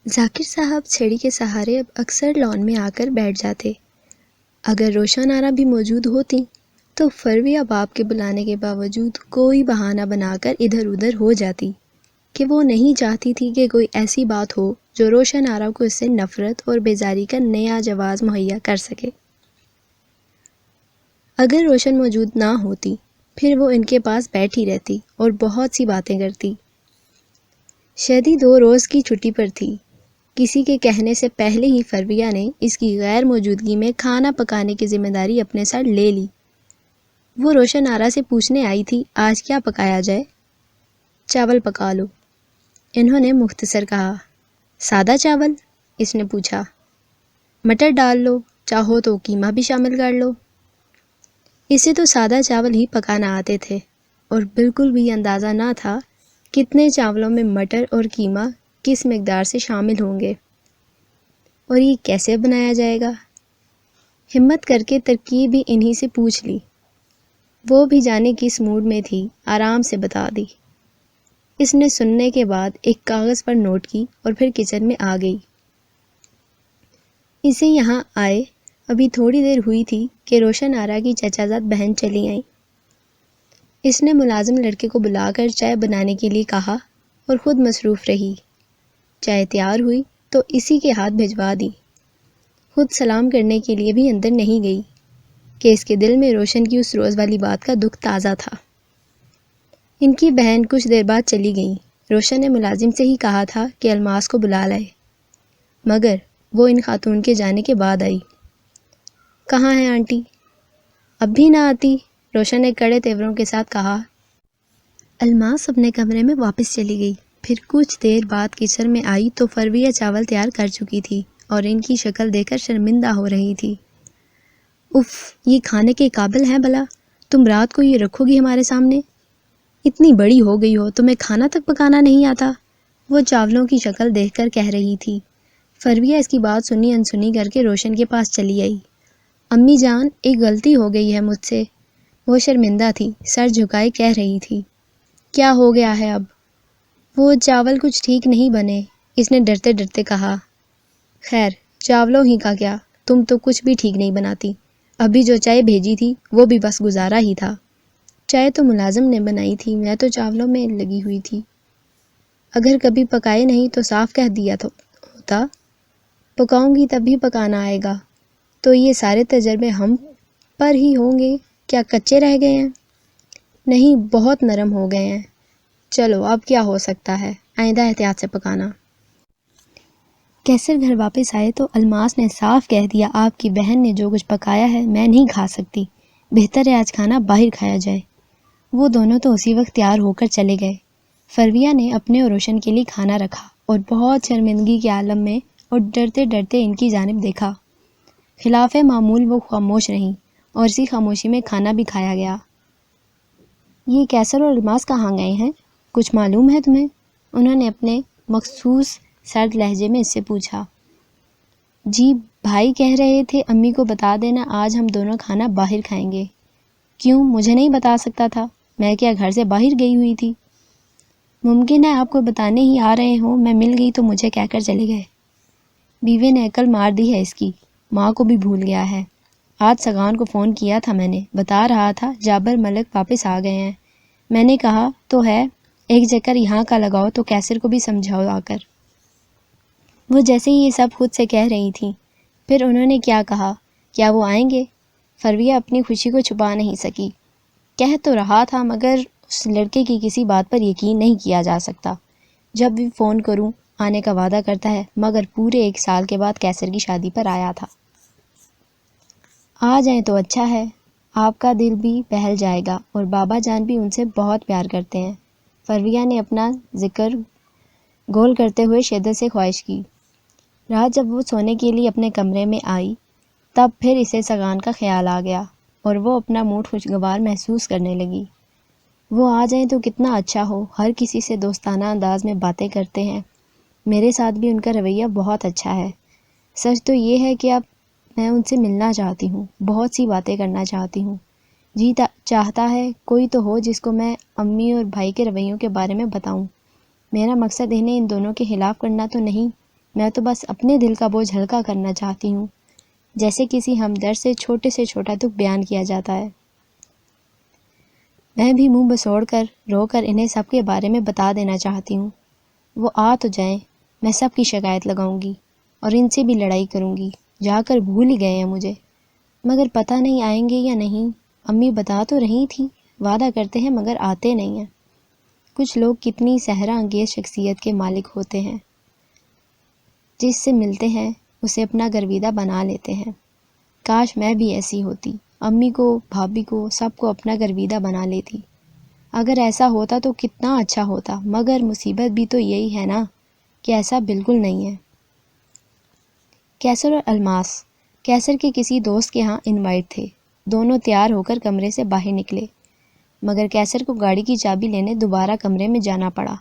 ذاکر صاحب چھڑی کے سہارے اب اکثر لان میں آ کر بیٹھ جاتے۔ اگر روشن آرا بھی موجود ہوتی تو فرویہ باپ کے بلانے کے باوجود کوئی بہانہ بنا کر ادھر ادھر ہو جاتی کہ وہ نہیں چاہتی تھی کہ کوئی ایسی بات ہو جو روشن آرا کو اس سے نفرت اور بیزاری کا نیا جواز مہیا کر سکے۔ اگر روشن موجود نہ ہوتی پھر وہ ان کے پاس بیٹھی رہتی اور بہت سی باتیں کرتی۔ شہدی 2 روز کی چھٹی پر تھی۔ کسی کے کہنے سے پہلے ہی فرویہ نے اس کی غیر موجودگی میں کھانا پکانے کی ذمہ داری اپنے سر لے لی۔ وہ روشن آرا سے پوچھنے آئی تھی آج کیا پکایا جائے؟ چاول پکا لو، انہوں نے مختصر کہا۔ سادہ چاول؟ اس نے پوچھا۔ مٹر ڈال لو، چاہو تو قیمہ بھی شامل کر لو۔ اسے تو سادہ چاول ہی پکانا آتے تھے اور بالکل بھی اندازہ نہ تھا کتنے چاولوں میں مٹر اور قیمہ کس مقدار سے شامل ہوں گے اور یہ کیسے بنایا جائے گا۔ ہمت کر کے ترکیب بھی انہی سے پوچھ لی۔ وہ بھی جانے کس موڈ میں تھی، آرام سے بتا دی۔ اس نے سننے کے بعد ایک کاغذ پر نوٹ کی اور پھر کچن میں آ گئی۔ اسے یہاں آئے ابھی تھوڑی دیر ہوئی تھی کہ روشن آرا کی چچا زاد بہن چلی آئیں۔ اس نے ملازم لڑکے کو بلا کر چائے بنانے کے لیے کہا اور خود مصروف رہی۔ چائے تیار ہوئی تو اسی کے ہاتھ بھجوا دی۔ خود سلام کرنے کے لیے بھی اندر نہیں گئی کہ اس کے دل میں روشن کی اس روز والی بات کا دکھ تازہ تھا۔ ان کی بہن کچھ دیر بعد چلی گئیں۔ روشن نے ملازم سے ہی کہا تھا کہ الماس کو بلا لائے، مگر وہ ان خاتون کے جانے کے بعد آئی۔ کہاں ہیں آنٹی؟ اب بھی نہ آتی، روشن نے کڑے تیوروں کے ساتھ کہا۔ الماس اپنے کمرے میں واپس چلی گئی۔ پھر کچھ دیر بعد کچن میں آئی تو فرویہ چاول تیار کر چکی تھی اور ان کی شکل دیکھ کر شرمندہ ہو رہی تھی۔ اف، یہ کھانے کے قابل ہے بھلا؟ تم رات کو یہ رکھو گی ہمارے سامنے؟ اتنی بڑی ہو گئی ہو، تمہیں کھانا تک پکانا نہیں آتا؟ وہ چاولوں کی شکل دیکھ کر کہہ رہی تھی۔ فرویہ اس کی بات سنی انسنی کر کے روشن کے پاس چلی آئی۔ امی جان، ایک غلطی ہو گئی ہے مجھ سے۔ وہ شرمندہ تھی، سر جھکائے کہہ رہی تھی۔ کیا ہو گیا ہے اب؟ وہ چاول کچھ ٹھیک نہیں بنے، اس نے ڈرتے ڈرتے کہا۔ خیر، چاولوں ہی کا کیا، تم تو کچھ بھی ٹھیک نہیں بناتی۔ ابھی جو چائے بھیجی تھی وہ بھی بس گزارا ہی تھا۔ چائے تو ملازم نے بنائی تھی، میں تو چاولوں میں لگی ہوئی تھی۔ اگر کبھی پکائے نہیں تو صاف کہہ دیا ہوتا۔ پکاؤں گی تب بھی پکانا آئے گا۔ تو یہ سارے تجربے ہم پر ہی ہوں گے، کیا کچے رہ گئے ہیں؟ نہیں، بہت نرم ہو گئے ہیں۔ چلو اب کیا ہو سکتا ہے، آئندہ احتیاط سے پکانا۔ کیسر گھر واپس آئے تو الماس نے صاف کہہ دیا، آپ کی بہن نے جو کچھ پکایا ہے میں نہیں کھا سکتی، بہتر ہے آج کھانا باہر کھایا جائے۔ وہ دونوں تو اسی وقت تیار ہو کر چلے گئے۔ فرویہ نے اپنے اور روشن کے لیے کھانا رکھا اور بہت شرمندگی کے عالم میں اور ڈرتے ڈرتے ان کی جانب دیکھا۔ خلاف معمول وہ خاموش رہیں اور اسی خاموشی میں کھانا بھی کھایا گیا۔ یہ کیسر اور الماس کہاں گئے ہیں؟ کچھ معلوم ہے تمہیں؟ انہوں نے اپنے مخصوص سرد لہجے میں اس سے پوچھا۔ جی، بھائی کہہ رہے تھے امی کو بتا دینا آج ہم دونوں کھانا باہر کھائیں گے۔ کیوں، مجھے نہیں بتا سکتا تھا؟ میں کیا گھر سے باہر گئی ہوئی تھی؟ ممکن ہے آپ کو بتانے ہی آ رہے ہوں، میں مل گئی تو مجھے کہہ کر چلے گئے۔ بیوی نے عقل مار دی ہے اس کی، ماں کو بھی بھول گیا ہے۔ آج سگان کو فون کیا تھا میں نے، بتا رہا تھا جابر ملک واپس آ گئے ہیں۔ میں نے کہا تو ہے ایک چکر یہاں کا لگاؤ تو کیسر کو بھی سمجھاؤ آ کر۔ وہ جیسے ہی یہ سب خود سے کہہ رہی تھیں۔ پھر انہوں نے کیا کہا؟ کیا وہ آئیں گے؟ فرویہ اپنی خوشی کو چھپا نہیں سکی۔ کہہ تو رہا تھا مگر اس لڑکے کی کسی بات پر یقین نہیں کیا جا سکتا۔ جب بھی فون کروں آنے کا وعدہ کرتا ہے، مگر پورے 1 سال کے بعد کیسر کی شادی پر آیا تھا۔ آ جائیں تو اچھا ہے، آپ کا دل بھی بہل جائے گا اور بابا جان بھی ان سے بہت پیار کرتے ہیں۔ فرویہ نے اپنا ذکر گول کرتے ہوئے شدت سے خواہش کی۔ رات جب وہ سونے کے لیے اپنے کمرے میں آئی تب پھر اسے سگان کا خیال آ گیا اور وہ اپنا موڈ خوشگوار محسوس کرنے لگی۔ وہ آ جائیں تو کتنا اچھا ہو، ہر کسی سے دوستانہ انداز میں باتیں کرتے ہیں۔ میرے ساتھ بھی ان کا رویہ بہت اچھا ہے۔ سچ تو یہ ہے کہ اب میں ان سے ملنا چاہتی ہوں، بہت سی باتیں کرنا چاہتی ہوں۔ جی چاہتا ہے کوئی تو ہو جس کو میں امی اور بھائی کے رویوں کے بارے میں بتاؤں۔ میرا مقصد انہیں ان دونوں کے خلاف کرنا تو نہیں، میں تو بس اپنے دل کا بوجھ ہلکا کرنا چاہتی ہوں، جیسے کسی ہمدرد سے چھوٹا دکھ بیان کیا جاتا ہے۔ میں بھی منہ بسوڑ کر رو کر انہیں سب کے بارے میں بتا دینا چاہتی ہوں۔ وہ آ تو جائیں، میں سب کی شکایت لگاؤں گی اور ان سے بھی لڑائی کروں گی، جا کر بھول ہی گئے ہیں مجھے۔ مگر پتہ نہیں آئیں گے یا نہیں، امی بتا تو رہی تھی وعدہ کرتے ہیں مگر آتے نہیں ہیں۔ کچھ لوگ کتنی صحرا انگیز شخصیت کے مالک ہوتے ہیں، جس سے ملتے ہیں اسے اپنا گرویدہ بنا لیتے ہیں۔ کاش میں بھی ایسی ہوتی، امی کو، بھابھی کو، سب کو اپنا گرویدہ بنا لیتی۔ اگر ایسا ہوتا تو کتنا اچھا ہوتا، مگر مصیبت بھی تو یہی ہے نا کہ ایسا بالکل نہیں ہے۔ کیسر اور الماس کیسر کے کسی دوست کے ہاں انوائٹ تھے۔ دونوں تیار ہو کر کمرے سے باہر نکلے، مگر کیسر کو گاڑی کی چابی لینے دوبارہ کمرے میں جانا پڑا۔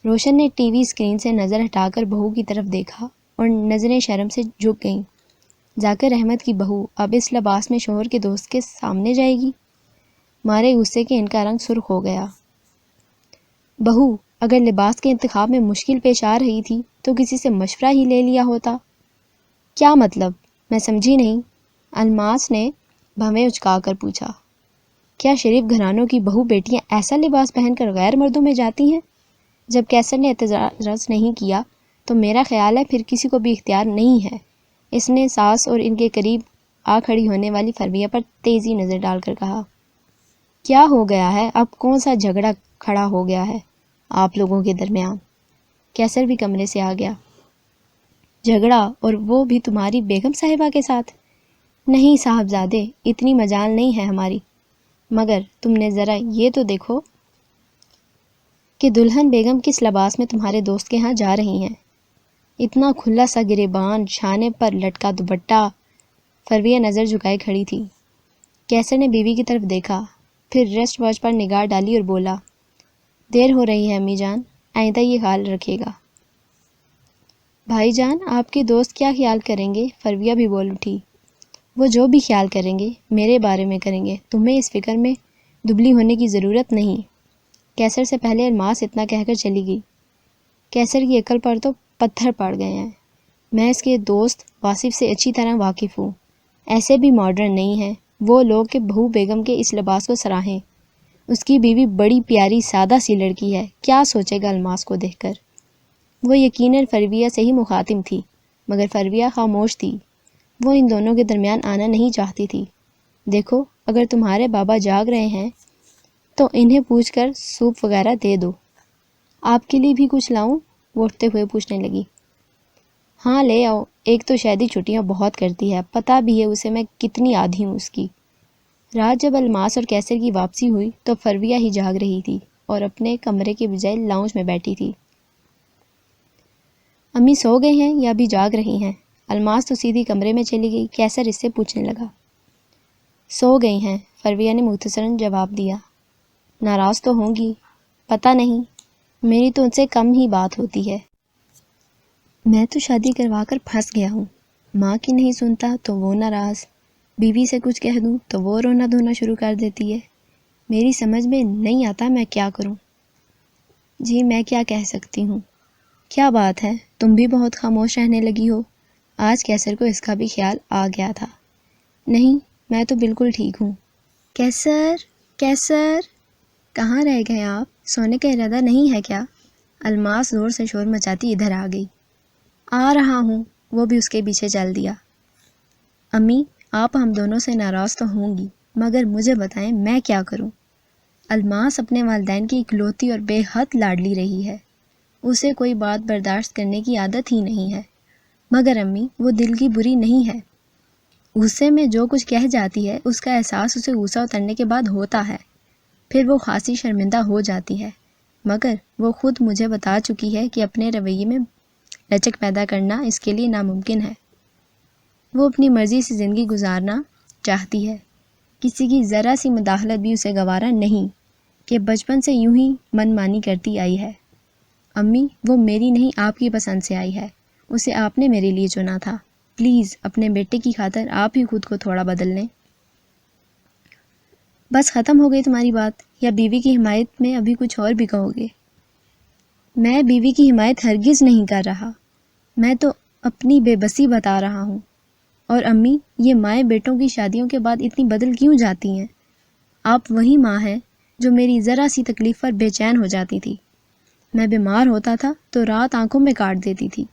روشن نے ٹی وی اسکرین سے نظر ہٹا کر بہو کی طرف دیکھا اور نظریں شرم سے جھک گئیں۔ ذاکر احمد کی بہو اب اس لباس میں شوہر کے دوست کے سامنے جائے گی؟ مارے غصے کے ان کا رنگ سرخ ہو گیا۔ بہو، اگر لباس کے انتخاب میں مشکل پیش آ رہی تھی تو کسی سے مشورہ ہی لے لیا ہوتا۔ کیا مطلب؟ میں سمجھی نہیں، الماس نے بھویں اچکا کر پوچھا۔ کیا شریف گھرانوں کی بہو بیٹیاں ایسا لباس پہن کر غیر مردوں میں جاتی ہیں؟ جب کیسر نے اعتراض نہیں کیا تو میرا خیال ہے پھر کسی کو بھی اختیار نہیں ہے۔ اس نے ساس اور ان کے قریب آ کھڑی ہونے والی فرویہ پر تیزی نظر ڈال کر کہا۔ کیا ہو گیا ہے؟ اب کون سا جھگڑا کھڑا ہو گیا ہے آپ لوگوں کے درمیان؟ کیسر بھی کمرے سے آ گیا۔ جھگڑا، اور وہ بھی تمہاری بیگم صاحبہ کے ساتھ؟ نہیں صاحبزادے، اتنی مجال نہیں ہے ہماری، مگر تم نے ذرا یہ تو دیکھو کہ دلہن بیگم کس لباس میں تمہارے دوست کے ہاں جا رہی ہیں۔ اتنا کھلا سا گریبان، شانے پر لٹکا دوپٹہ۔ فرویہ نظر جھکائے کھڑی تھی۔ کیسر نے بیوی کی طرف دیکھا، پھر ریسٹ واچ پر نگاہ ڈالی اور بولا، دیر ہو رہی ہے امی جان، آئندہ یہ خیال رکھے گا۔ بھائی جان، آپ کے دوست کیا خیال کریں گے؟ فرویہ بھی بول اٹھی۔ وہ جو بھی خیال کریں گے میرے بارے میں کریں گے، تمہیں اس فکر میں دبلی ہونے کی ضرورت نہیں۔ کیسر سے پہلے الماس اتنا کہہ کر چلی گئی۔ کیسر کی عقل پر تو پتھر پڑ گئے ہیں۔ میں اس کے دوست واصف سے اچھی طرح واقف ہوں، ایسے بھی ماڈرن نہیں ہیں وہ لوگ کہ بہو بیگم کے اس لباس کو سراہیں۔ اس کی بیوی بڑی پیاری سادہ سی لڑکی ہے، کیا سوچے گا الماس کو دیکھ کر؟ وہ یقیناً فرویہ سے ہی مخاطب تھی، مگر فرویہ خاموش تھی۔ وہ ان دونوں کے درمیان آنا نہیں چاہتی تھی۔ دیکھو، اگر تمہارے بابا جاگ رہے ہیں تو انہیں پوچھ کر سوپ وغیرہ دے دو۔ آپ کے لیے بھی کچھ لاؤں؟ وہ اٹھتے ہوئے پوچھنے لگی۔ ہاں لے آؤ، ایک تو شہدی چھٹیاں بہت کرتی ہے، پتہ بھی ہے اسے میں کتنی عادی ہوں اس کی۔ رات جب الماس اور کیسر کی واپسی ہوئی تو فرویہ ہی جاگ رہی تھی اور اپنے کمرے کے بجائے لاؤنج میں بیٹھی تھی۔ امی سو گئی ہیں یا ابھی جاگ رہی ہیں؟ الماس تو سیدھی کمرے میں چلی گئی۔ کیسر اس سے پوچھنے لگا۔ سو گئی ہیں، فرویہ نے مختصراً جواب دیا۔ ناراض تو ہوں گی؟ پتہ نہیں، میری تو ان سے کم ہی بات ہوتی ہے۔ میں تو شادی کروا کر پھنس گیا ہوں، ماں کی نہیں سنتا تو وہ ناراض، بیوی سے کچھ کہہ دوں تو وہ رونا دھونا شروع کر دیتی ہے۔ میری سمجھ میں نہیں آتا میں کیا کروں۔ جی میں کیا کہہ سکتی ہوں؟ کیا بات ہے، تم بھی بہت خاموش رہنے لگی ہو؟ آج کیسر کو اس کا بھی خیال آ گیا تھا۔ نہیں، میں تو بالکل ٹھیک ہوں۔ کیسر، کیسر، کہاں رہ گئے آپ؟ سونے کا ارادہ نہیں ہے کیا؟ الماس زور سے شور مچاتی ادھر آ گئی۔ آ رہا ہوں، وہ بھی اس کے پیچھے چل دیا۔ امی، آپ ہم دونوں سے ناراض تو ہوں گی، مگر مجھے بتائیں میں کیا کروں؟ الماس اپنے والدین کی اکلوتی اور بے حد لاڈلی رہی ہے، اسے کوئی بات برداشت کرنے کی عادت ہی نہیں ہے۔ مگر امی، وہ دل کی بری نہیں ہے، غصے میں جو کچھ کہہ جاتی ہے اس کا احساس اسے غصہ اترنے کے بعد ہوتا ہے، پھر وہ خاصی شرمندہ ہو جاتی ہے، مگر وہ خود مجھے بتا چکی ہے کہ اپنے رویے میں لچک پیدا کرنا اس کے لیے ناممکن ہے۔ وہ اپنی مرضی سے زندگی گزارنا چاہتی ہے، کسی کی ذرا سی مداخلت بھی اسے گوارا نہیں کہ بچپن سے یوں ہی من مانی کرتی آئی ہے۔ امی، وہ میری نہیں آپ کی پسند سے آئی ہے، اسے آپ نے میرے لیے چنا تھا، پلیز اپنے بیٹے کی خاطر آپ ہی خود کو تھوڑا بدل لیں۔ بس ختم ہو گئی تمہاری بات، یا بیوی کی حمایت میں ابھی کچھ اور بھی کہو گے؟ میں بیوی کی حمایت ہرگز نہیں کر رہا، میں تو اپنی بے بسی بتا رہا ہوں۔ اور امی، یہ مائیں بیٹوں کی شادیوں کے بعد اتنی بدل کیوں جاتی ہیں؟ آپ وہی ماں ہیں جو میری ذرا سی تکلیف پر بے چین ہو جاتی تھی، میں بیمار ہوتا تھا تو رات آنکھوں میں کاٹ دیتی تھی۔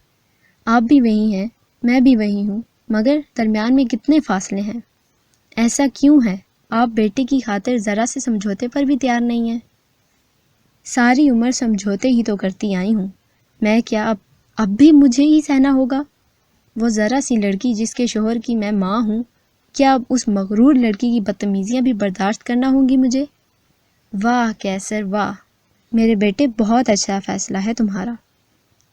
آپ بھی وہی ہیں، میں بھی وہی ہوں، مگر درمیان میں کتنے فاصلے ہیں۔ ایسا کیوں ہے؟ آپ بیٹے کی خاطر ذرا سے سمجھوتے پر بھی تیار نہیں ہیں۔ ساری عمر سمجھوتے ہی تو کرتی آئی ہوں، میں کیا اب بھی مجھے ہی سہنا ہوگا؟ وہ ذرا سی لڑکی جس کے شوہر کی میں ماں ہوں، کیا اب اس مغرور لڑکی کی بدتمیزیاں بھی برداشت کرنا ہوں گی مجھے؟ واہ کیسر واہ، میرے بیٹے بہت اچھا فیصلہ ہے تمہارا۔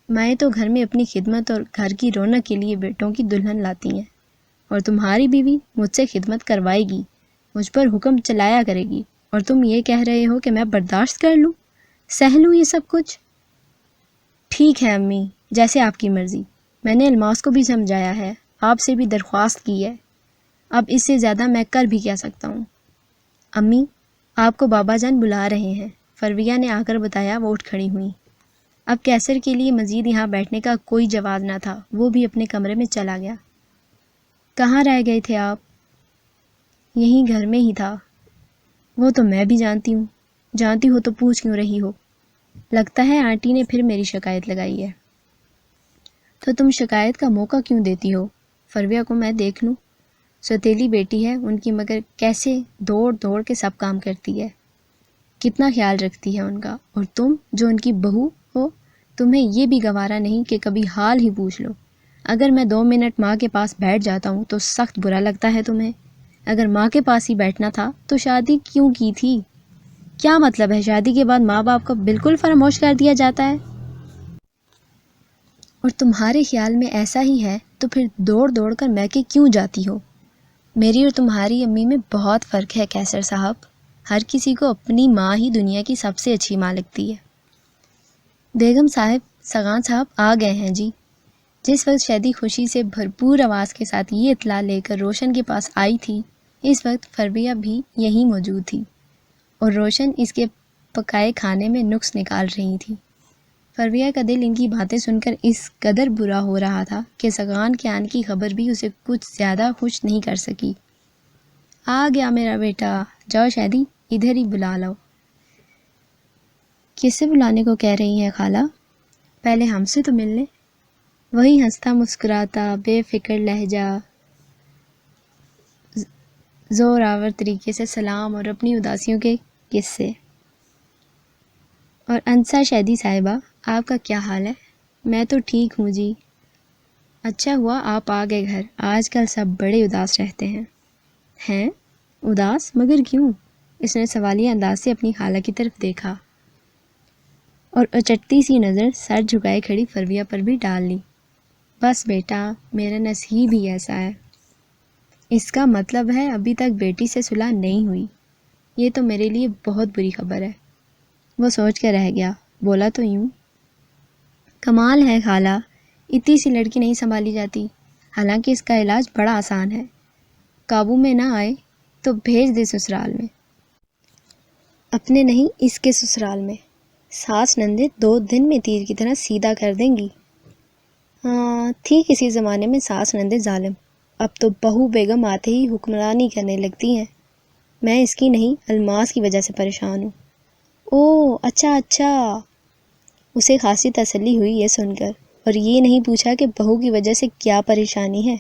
مائیں تو گھر میں اپنی خدمت اور گھر کی رونق کے لیے بیٹوں کی دلہن لاتی ہیں، اور تمہاری بیوی مجھ سے خدمت کروائے گی، مجھ پر حکم چلایا کرے گی، اور تم یہ کہہ رہے ہو کہ میں برداشت کر لوں، سہ لوں یہ سب کچھ؟ ٹھیک ہے امی، جیسے آپ کی مرضی، میں نے الماس کو بھی سمجھایا ہے، آپ سے بھی درخواست کی ہے، اب اس سے زیادہ میں کر بھی کیا سکتا ہوں؟ امی، آپ کو بابا جان بلا رہے ہیں، فرویہ نے آ کر بتایا۔ وہ اٹھ کھڑی ہوئیں۔ اب کیسر کے لیے مزید یہاں بیٹھنے کا کوئی جواز نہ تھا، وہ بھی اپنے کمرے میں چلا گیا۔ کہاں رہ گئے تھے آپ؟ یہیں گھر میں ہی تھا۔ وہ تو میں بھی جانتی ہوں، جانتی ہو تو پوچھ کیوں رہی ہو؟ لگتا ہے آنٹی نے پھر میری شکایت لگائی ہے۔ تو تم شکایت کا موقع کیوں دیتی ہو؟ فرویہ کو میں دیکھ لوں، سوتیلی بیٹی ہے ان کی، مگر کیسے دوڑ دوڑ کے سب کام کرتی ہے، کتنا خیال رکھتی ہے ان کا، اور تم جو ان کی بہو ہو، تمہیں یہ بھی گوارا نہیں کہ کبھی حال ہی پوچھ لو۔ اگر میں 2 منٹ ماں کے پاس بیٹھ جاتا ہوں تو سخت برا لگتا ہے تمہیں؟ اگر ماں کے پاس ہی بیٹھنا تھا تو شادی کیوں کی تھی؟ کیا مطلب ہے شادی کے بعد ماں باپ کو بالکل فراموش کر دیا جاتا ہے؟ اور تمہارے خیال میں ایسا ہی ہے تو پھر دوڑ دوڑ کر میکے کیوں جاتی ہو؟ میری اور تمہاری امی میں بہت فرق ہے کیسر صاحب، ہر کسی کو اپنی ماں ہی دنیا کی سب سے اچھی ماں لگتی ہے۔ بیگم صاحب، سگان صاحب آ گئے ہیں جی۔ جس وقت شادی خوشی سے بھرپور آواز کے ساتھ یہ اطلاع لے کر روشن کے پاس آئی تھی، اس وقت فرویہ بھی یہیں موجود تھی اور روشن اس کے پکائے کھانے میں نقص نکال رہی تھی۔ فرویہ کا دل ان کی باتیں سن کر اس قدر برا ہو رہا تھا کہ سگان کے آنے کی خبر بھی اسے کچھ زیادہ خوش نہیں کر سکی۔ آ گیا میرا بیٹا، جاؤ شادی، ادھر ہی بلا لاؤ۔ کس سے بلانے کو کہہ رہی ہیں خالہ؟ پہلے ہم سے تو مل لیں۔ وہی ہنستا مسکراتا بے فکر لہجہ، زور آور طریقے سے سلام اور اپنی اداسیوں کے قصے۔ اور انسا شادی صاحبہ، آپ کا کیا حال ہے؟ میں تو ٹھیک ہوں جی۔ اچھا ہوا آپ آ گئے گھر، آج کل سب بڑے اداس رہتے ہیں۔ ہیں؟ اداس؟ مگر کیوں؟ اس نے سوالیہ انداز سے اپنی خالہ کی طرف دیکھا اور اچٹتی سی نظر سر جھکائے کھڑی فرویہ پر بھی ڈال لی۔ بس بیٹا، میرا نصیب ہی ایسا ہے۔ اس کا مطلب ہے ابھی تک بیٹی سے صلح نہیں ہوئی؟ یہ تو میرے لیے بہت بری خبر ہے۔ وہ سوچ کر رہ گیا، بولا تو یوں، کمال ہے خالہ، اتنی سی لڑکی نہیں سنبھالی جاتی، حالانکہ اس کا علاج بڑا آسان ہے۔ قابو میں نہ آئے تو بھیج دے سسرال میں۔ اپنے نہیں، اس کے سسرال میں۔ ساس نندے 2 دن میں تیر کی طرح سیدھا کر دیں گی۔ ہاں، تھی کسی زمانے میں ساس نندے ظالم، اب تو بہو بیگم آتے ہی حکمرانی کرنے لگتی ہیں۔ میں اس کی نہیں، الماس کی وجہ سے پریشان ہوں۔ اوہ اچھا اچھا۔ اسے خاصی تسلی ہوئی یہ سن کر، اور یہ نہیں پوچھا کہ بہو کی وجہ سے کیا پریشانی ہے،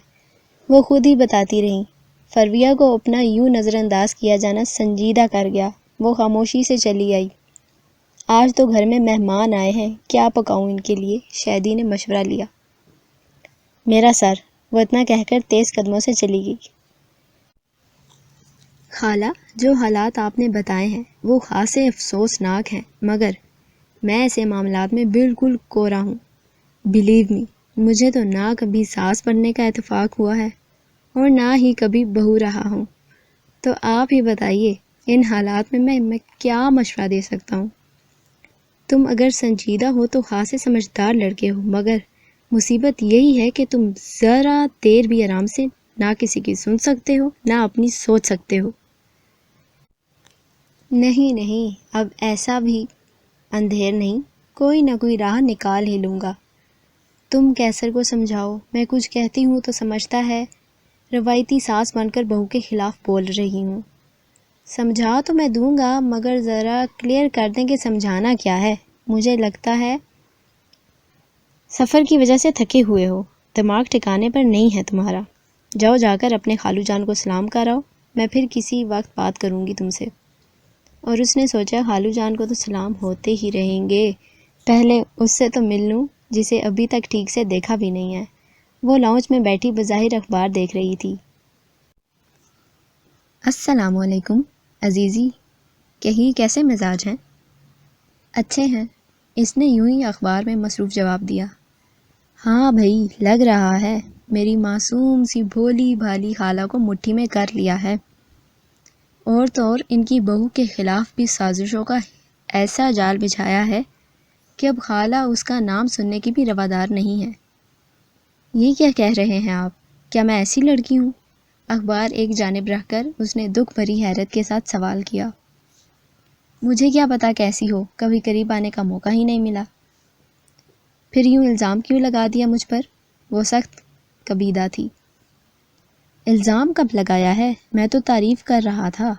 وہ خود ہی بتاتی رہیں۔ فرویہ کو اپنا یوں نظر انداز کیا جانا سنجیدہ کر گیا، وہ خاموشی سے چلی آئی۔ آج تو گھر میں مہمان آئے ہیں، کیا پکاؤں ان کے لیے؟ شادی نے مشورہ لیا۔ میرا سر، وہ اتنا کہہ کر تیز قدموں سے چلی گئی۔ خالہ، جو حالات آپ نے بتائے ہیں وہ خاصے افسوسناک ہیں، مگر میں ایسے معاملات میں بالکل کورا ہوں۔ بلیو می، مجھے تو نہ کبھی ساس بننے کا اتفاق ہوا ہے اور نہ ہی کبھی بہو رہا ہوں، تو آپ ہی بتائیے ان حالات میں میں کیا مشورہ دے سکتا ہوں؟ تم اگر سنجیدہ ہو تو خاصے سمجھدار لڑکے ہو، مگر مصیبت یہی ہے کہ تم ذرا دیر بھی آرام سے نہ کسی کی سن سکتے ہو نہ اپنی سوچ سکتے ہو۔ نہیں نہیں، اب ایسا بھی اندھیر نہیں، کوئی نہ کوئی راہ نکال ہی لوں گا۔ تم کیسر کو سمجھاؤ، میں کچھ کہتی ہوں تو سمجھتا ہے روایتی ساس بن کر بہو کے خلاف بول رہی ہوں۔ سمجھا تو میں دوں گا، مگر ذرا کلیئر کر دیں کہ سمجھانا کیا ہے۔ مجھے لگتا ہے سفر کی وجہ سے تھکے ہوئے ہو، دماغ ٹھکانے پر نہیں ہے تمہارا۔ جاؤ جا کر اپنے خالو جان کو سلام کراؤ، میں پھر کسی وقت بات کروں گی تم سے۔ اور اس نے سوچا خالو جان کو تو سلام ہوتے ہی رہیں گے، پہلے اس سے تو مل لوں جسے ابھی تک ٹھیک سے دیکھا بھی نہیں ہے۔ وہ لاؤنج میں بیٹھی بظاہر اخبار دیکھ رہی تھی۔ السلام علیکم عزیزی، کہیں کیسے مزاج ہیں؟ اچھے ہیں، اس نے یوں ہی اخبار میں مصروف جواب دیا۔ ہاں بھئی، لگ رہا ہے میری معصوم سی بھولی بھالی خالہ کو مٹھی میں کر لیا ہے، اور تو اور ان کی بہو کے خلاف بھی سازشوں کا ایسا جال بچھایا ہے کہ اب خالہ اس کا نام سننے کی بھی روادار نہیں ہے۔ یہ کیا کہہ رہے ہیں آپ؟ کیا میں ایسی لڑکی ہوں؟ اخبار ایک جانب رکھ کر اس نے دکھ بھری حیرت کے ساتھ سوال کیا۔ مجھے کیا پتا کیسی ہو، کبھی قریب آنے کا موقع ہی نہیں ملا۔ پھر یوں الزام کیوں لگا دیا مجھ پر؟ وہ سخت کبیدہ تھی۔ الزام کب لگایا ہے؟ میں تو تعریف کر رہا تھا۔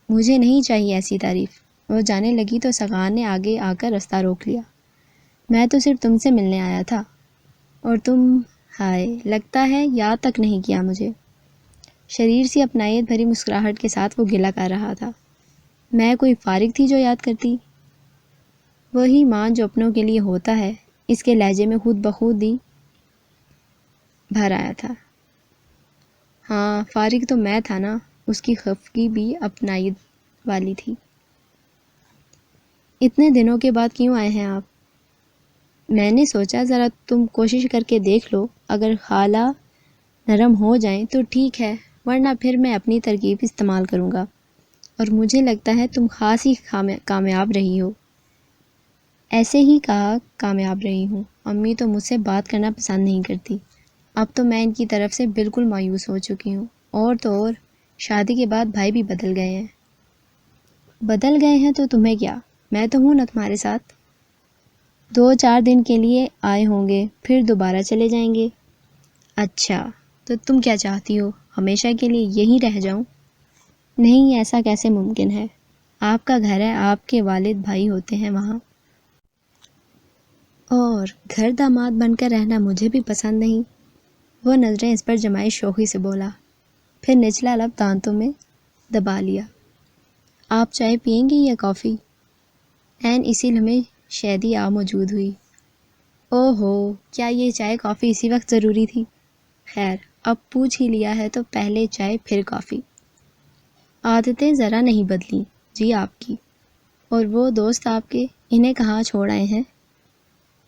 مجھے نہیں چاہیے ایسی تعریف۔ وہ جانے لگی تو سگان نے آگے آ کر رستہ روک لیا۔ میں تو صرف تم سے ملنے آیا تھا، اور تم، ہائے، لگتا ہے یاد تک نہیں کیا مجھے۔ شریر سی اپنائیت بھری مسکراہٹ کے ساتھ وہ گلہ کر رہا تھا۔ میں کوئی فارغ تھی جو یاد کرتی؟ وہی مان جو اپنوں کے لیے ہوتا ہے، اس کے لہجے میں خود بخود دی بھر آیا تھا۔ ہاں فارغ تو میں تھا نا، اس کی خفگی بھی اپنائی والی تھی۔ اتنے دنوں کے بعد کیوں آئے ہیں آپ؟ میں نے سوچا ذرا تم کوشش کر کے دیکھ لو، اگر خالہ نرم ہو جائیں تو ٹھیک ہے، ورنہ پھر میں اپنی ترکیب استعمال کروں گا، اور مجھے لگتا ہے تم خاصی کامیاب رہی ہو۔ ایسے ہی کہا کامیاب رہی ہوں، امی تو مجھ سے بات کرنا پسند نہیں کرتی، اب تو میں ان کی طرف سے بالکل مایوس ہو چکی ہوں، اور تو اور شادی کے بعد بھائی بھی بدل گئے ہیں۔ بدل گئے ہیں تو تمہیں کیا، میں تو ہوں نا تمہارے ساتھ۔ 2-4 دن کے لیے آئے ہوں گے، پھر دوبارہ چلے جائیں گے۔ اچھا تو تم کیا چاہتی ہو، ہمیشہ کے لیے یہیں رہ جاؤں؟ نہیں، ایسا کیسے ممکن ہے، آپ کا گھر ہے، آپ کے والد بھائی ہوتے ہیں وہاں، اور گھر داماد بن کر رہنا مجھے بھی پسند نہیں۔ وہ نظریں اس پر جمائے شوخی سے بولا، پھر نچلا لب دانتوں میں دبا لیا۔ آپ چائے پئیں گی یا کافی؟ عین اسی لمحے شیدی آ موجود ہوئی۔ او ہو، کیا یہ چائے کافی اسی وقت ضروری تھی؟ خیر اب پوچھ ہی لیا ہے تو پہلے چائے پھر کافی۔ عادتیں ذرا نہیں بدلیں جی آپ کی، اور وہ دوست آپ کے، انہیں کہاں چھوڑ آئے ہیں؟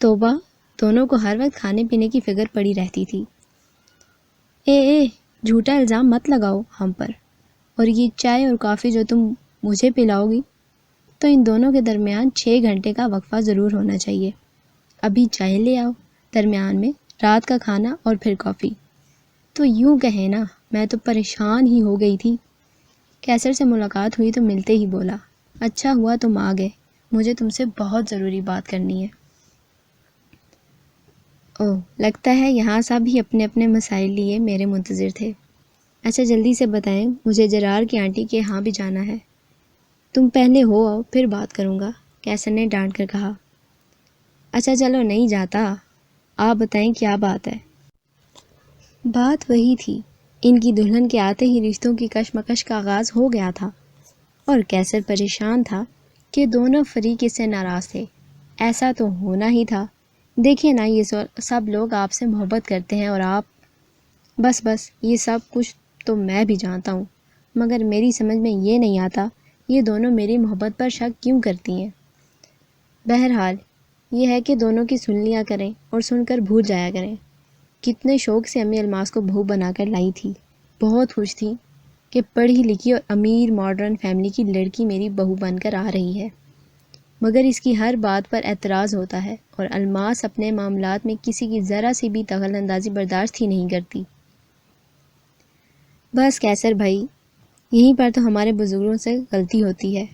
توبہ، دونوں کو ہر وقت کھانے پینے کی فکر پڑی رہتی تھی۔ اے جھوٹا الزام مت لگاؤ ہم پر، اور یہ چائے اور کافی جو تم مجھے پلاؤ گی تو ان دونوں کے درمیان 6 گھنٹے کا وقفہ ضرور ہونا چاہیے۔ ابھی چائے لے آؤ، درمیان میں رات کا کھانا اور پھر کافی۔ تو یوں کہیں نا، میں تو پریشان ہی ہو گئی تھی۔ کیسر سے ملاقات ہوئی تو ملتے ہی بولا، اچھا ہوا تم آ گئے، مجھے تم سے بہت ضروری بات کرنی ہے۔ اوہ، لگتا ہے یہاں سب ہی اپنے اپنے مسائل لیے میرے منتظر تھے۔ اچھا جلدی سے بتائیں، مجھے جرار کی آنٹی کے ہاں بھی جانا ہے۔ تم پہلے ہو آؤ پھر بات کروں گا، کیسر نے ڈانٹ کر کہا۔ اچھا چلو نہیں جاتا، آپ بتائیں کیا بات ہے؟ بات وہی تھی، ان کی دلہن کے آتے ہی رشتوں کی کشمکش کا آغاز ہو گیا تھا، اور کیسر پریشان تھا کہ دونوں فریق اس سے ناراض تھے۔ ایسا تو ہونا ہی تھا، دیکھیں نا یہ سب لوگ آپ سے محبت کرتے ہیں، اور آپ بس یہ سب کچھ تو میں بھی جانتا ہوں، مگر میری سمجھ میں یہ نہیں آتا یہ دونوں میری محبت پر شک کیوں کرتی ہیں۔ بہرحال یہ ہے کہ دونوں کی سن لیا کریں اور سن کر بھول جایا کریں۔ کتنے شوق سے امی الماس کو بہو بنا کر لائی تھی، بہت خوش تھی کہ پڑھی لکھی اور امیر ماڈرن فیملی کی لڑکی میری بہو بن کر آ رہی ہے، مگر اس کی ہر بات پر اعتراض ہوتا ہے، اور الماس اپنے معاملات میں کسی کی ذرا سی بھی دخل اندازی برداشت ہی نہیں کرتی۔ بس کیسر بھائی، یہیں پر تو ہمارے بزرگوں سے غلطی ہوتی ہے،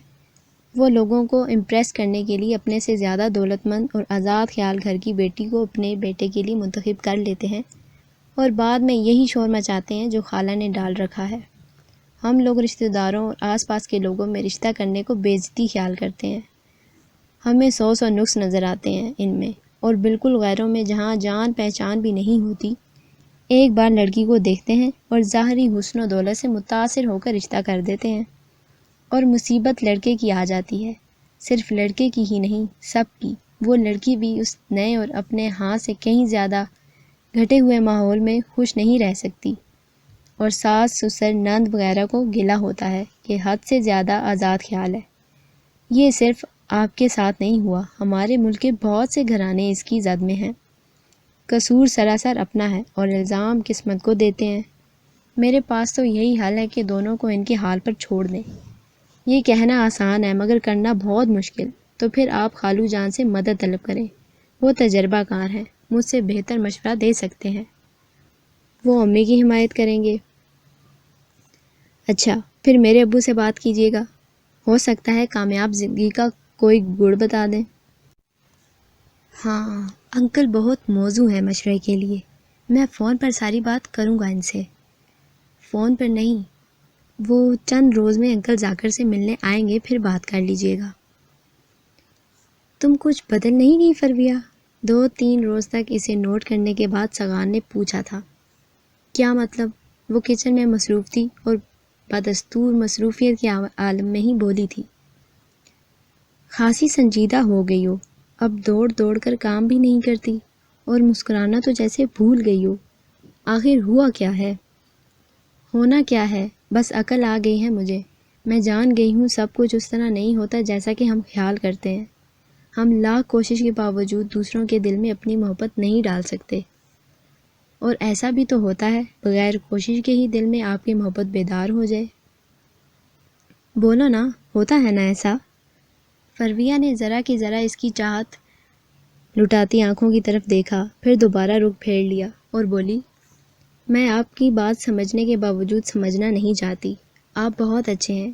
وہ لوگوں کو امپریس کرنے کے لیے اپنے سے زیادہ دولت مند اور آزاد خیال گھر کی بیٹی کو اپنے بیٹے کے لیے منتخب کر لیتے ہیں، اور بعد میں یہی شور مچاتے ہیں جو خالہ نے ڈال رکھا ہے۔ ہم لوگ رشتہ داروں اور آس پاس کے لوگوں میں رشتہ کرنے کو بے عزتی خیال کرتے ہیں، ہمیں 100 نقص نظر آتے ہیں ان میں، اور بالکل غیروں میں جہاں جان پہچان بھی نہیں ہوتی، ایک بار لڑکی کو دیکھتے ہیں اور ظاہری حسن و دولت سے متاثر ہو کر رشتہ کر دیتے ہیں، اور مصیبت لڑکے کی آ جاتی ہے، صرف لڑکے کی ہی نہیں سب کی۔ وہ لڑکی بھی اس نئے اور اپنے ہاتھ سے کہیں زیادہ گھٹے ہوئے ماحول میں خوش نہیں رہ سکتی، اور ساس سسر نند وغیرہ کو گلہ ہوتا ہے کہ حد سے زیادہ آزاد خیال ہے۔ یہ صرف آپ کے ساتھ نہیں ہوا، ہمارے ملک کے بہت سے گھرانے اس کی زد میں ہیں۔ قصور سراسر اپنا ہے اور الزام قسمت کو دیتے ہیں۔ میرے پاس تو یہی حل ہے کہ دونوں کو ان کے حال پر چھوڑ دیں۔ یہ کہنا آسان ہے مگر کرنا بہت مشکل، تو پھر آپ خالو جان سے مدد طلب کریں، وہ تجربہ کار ہیں، مجھ سے بہتر مشورہ دے سکتے ہیں، وہ امی کی حمایت کریں گے۔ اچھا پھر میرے ابو سے بات کیجیے گا، ہو سکتا ہے کامیاب زندگی کا کوئی گڑ بتا دیں۔ ہاں انکل بہت موزوں ہے مشورے کے لیے، میں فون پر ساری بات کروں گا ان سے۔ فون پر نہیں، وہ چند روز میں انکل ذاکر سے ملنے آئیں گے، پھر بات کر لیجئے گا۔ تم کچھ بدل نہیں گئی فرویہ؟ 2-3 روز تک اسے نوٹ کرنے کے بعد سغان نے پوچھا تھا۔ کیا مطلب؟ وہ کچن میں مصروف تھی اور بدستور مصروفیت کے عالم میں ہی بولی تھی۔ خاصی سنجیدہ ہو گئی ہو، اب دوڑ کر کام بھی نہیں کرتی، اور مسکرانا تو جیسے بھول گئی ہو۔ آخر ہوا کیا ہے؟ ہونا کیا ہے؟ بس عقل آ گئی ہے مجھے۔ میں جان گئی ہوں سب کچھ اس طرح نہیں ہوتا جیسا کہ ہم خیال کرتے ہیں۔ ہم لاکھ کوشش کے باوجود دوسروں کے دل میں اپنی محبت نہیں ڈال سکتے، اور ایسا بھی تو ہوتا ہے بغیر کوشش کے ہی دل میں آپ کی محبت بیدار ہو جائے۔ بولو نا، ہوتا ہے نا ایسا؟ فرویہ نے ذرا کی ذرا اس کی چاہت لٹاتی آنکھوں کی طرف دیکھا، پھر دوبارہ رخ پھیر لیا اور بولی، میں آپ کی بات سمجھنے کے باوجود سمجھنا نہیں چاہتی۔ آپ بہت اچھے ہیں۔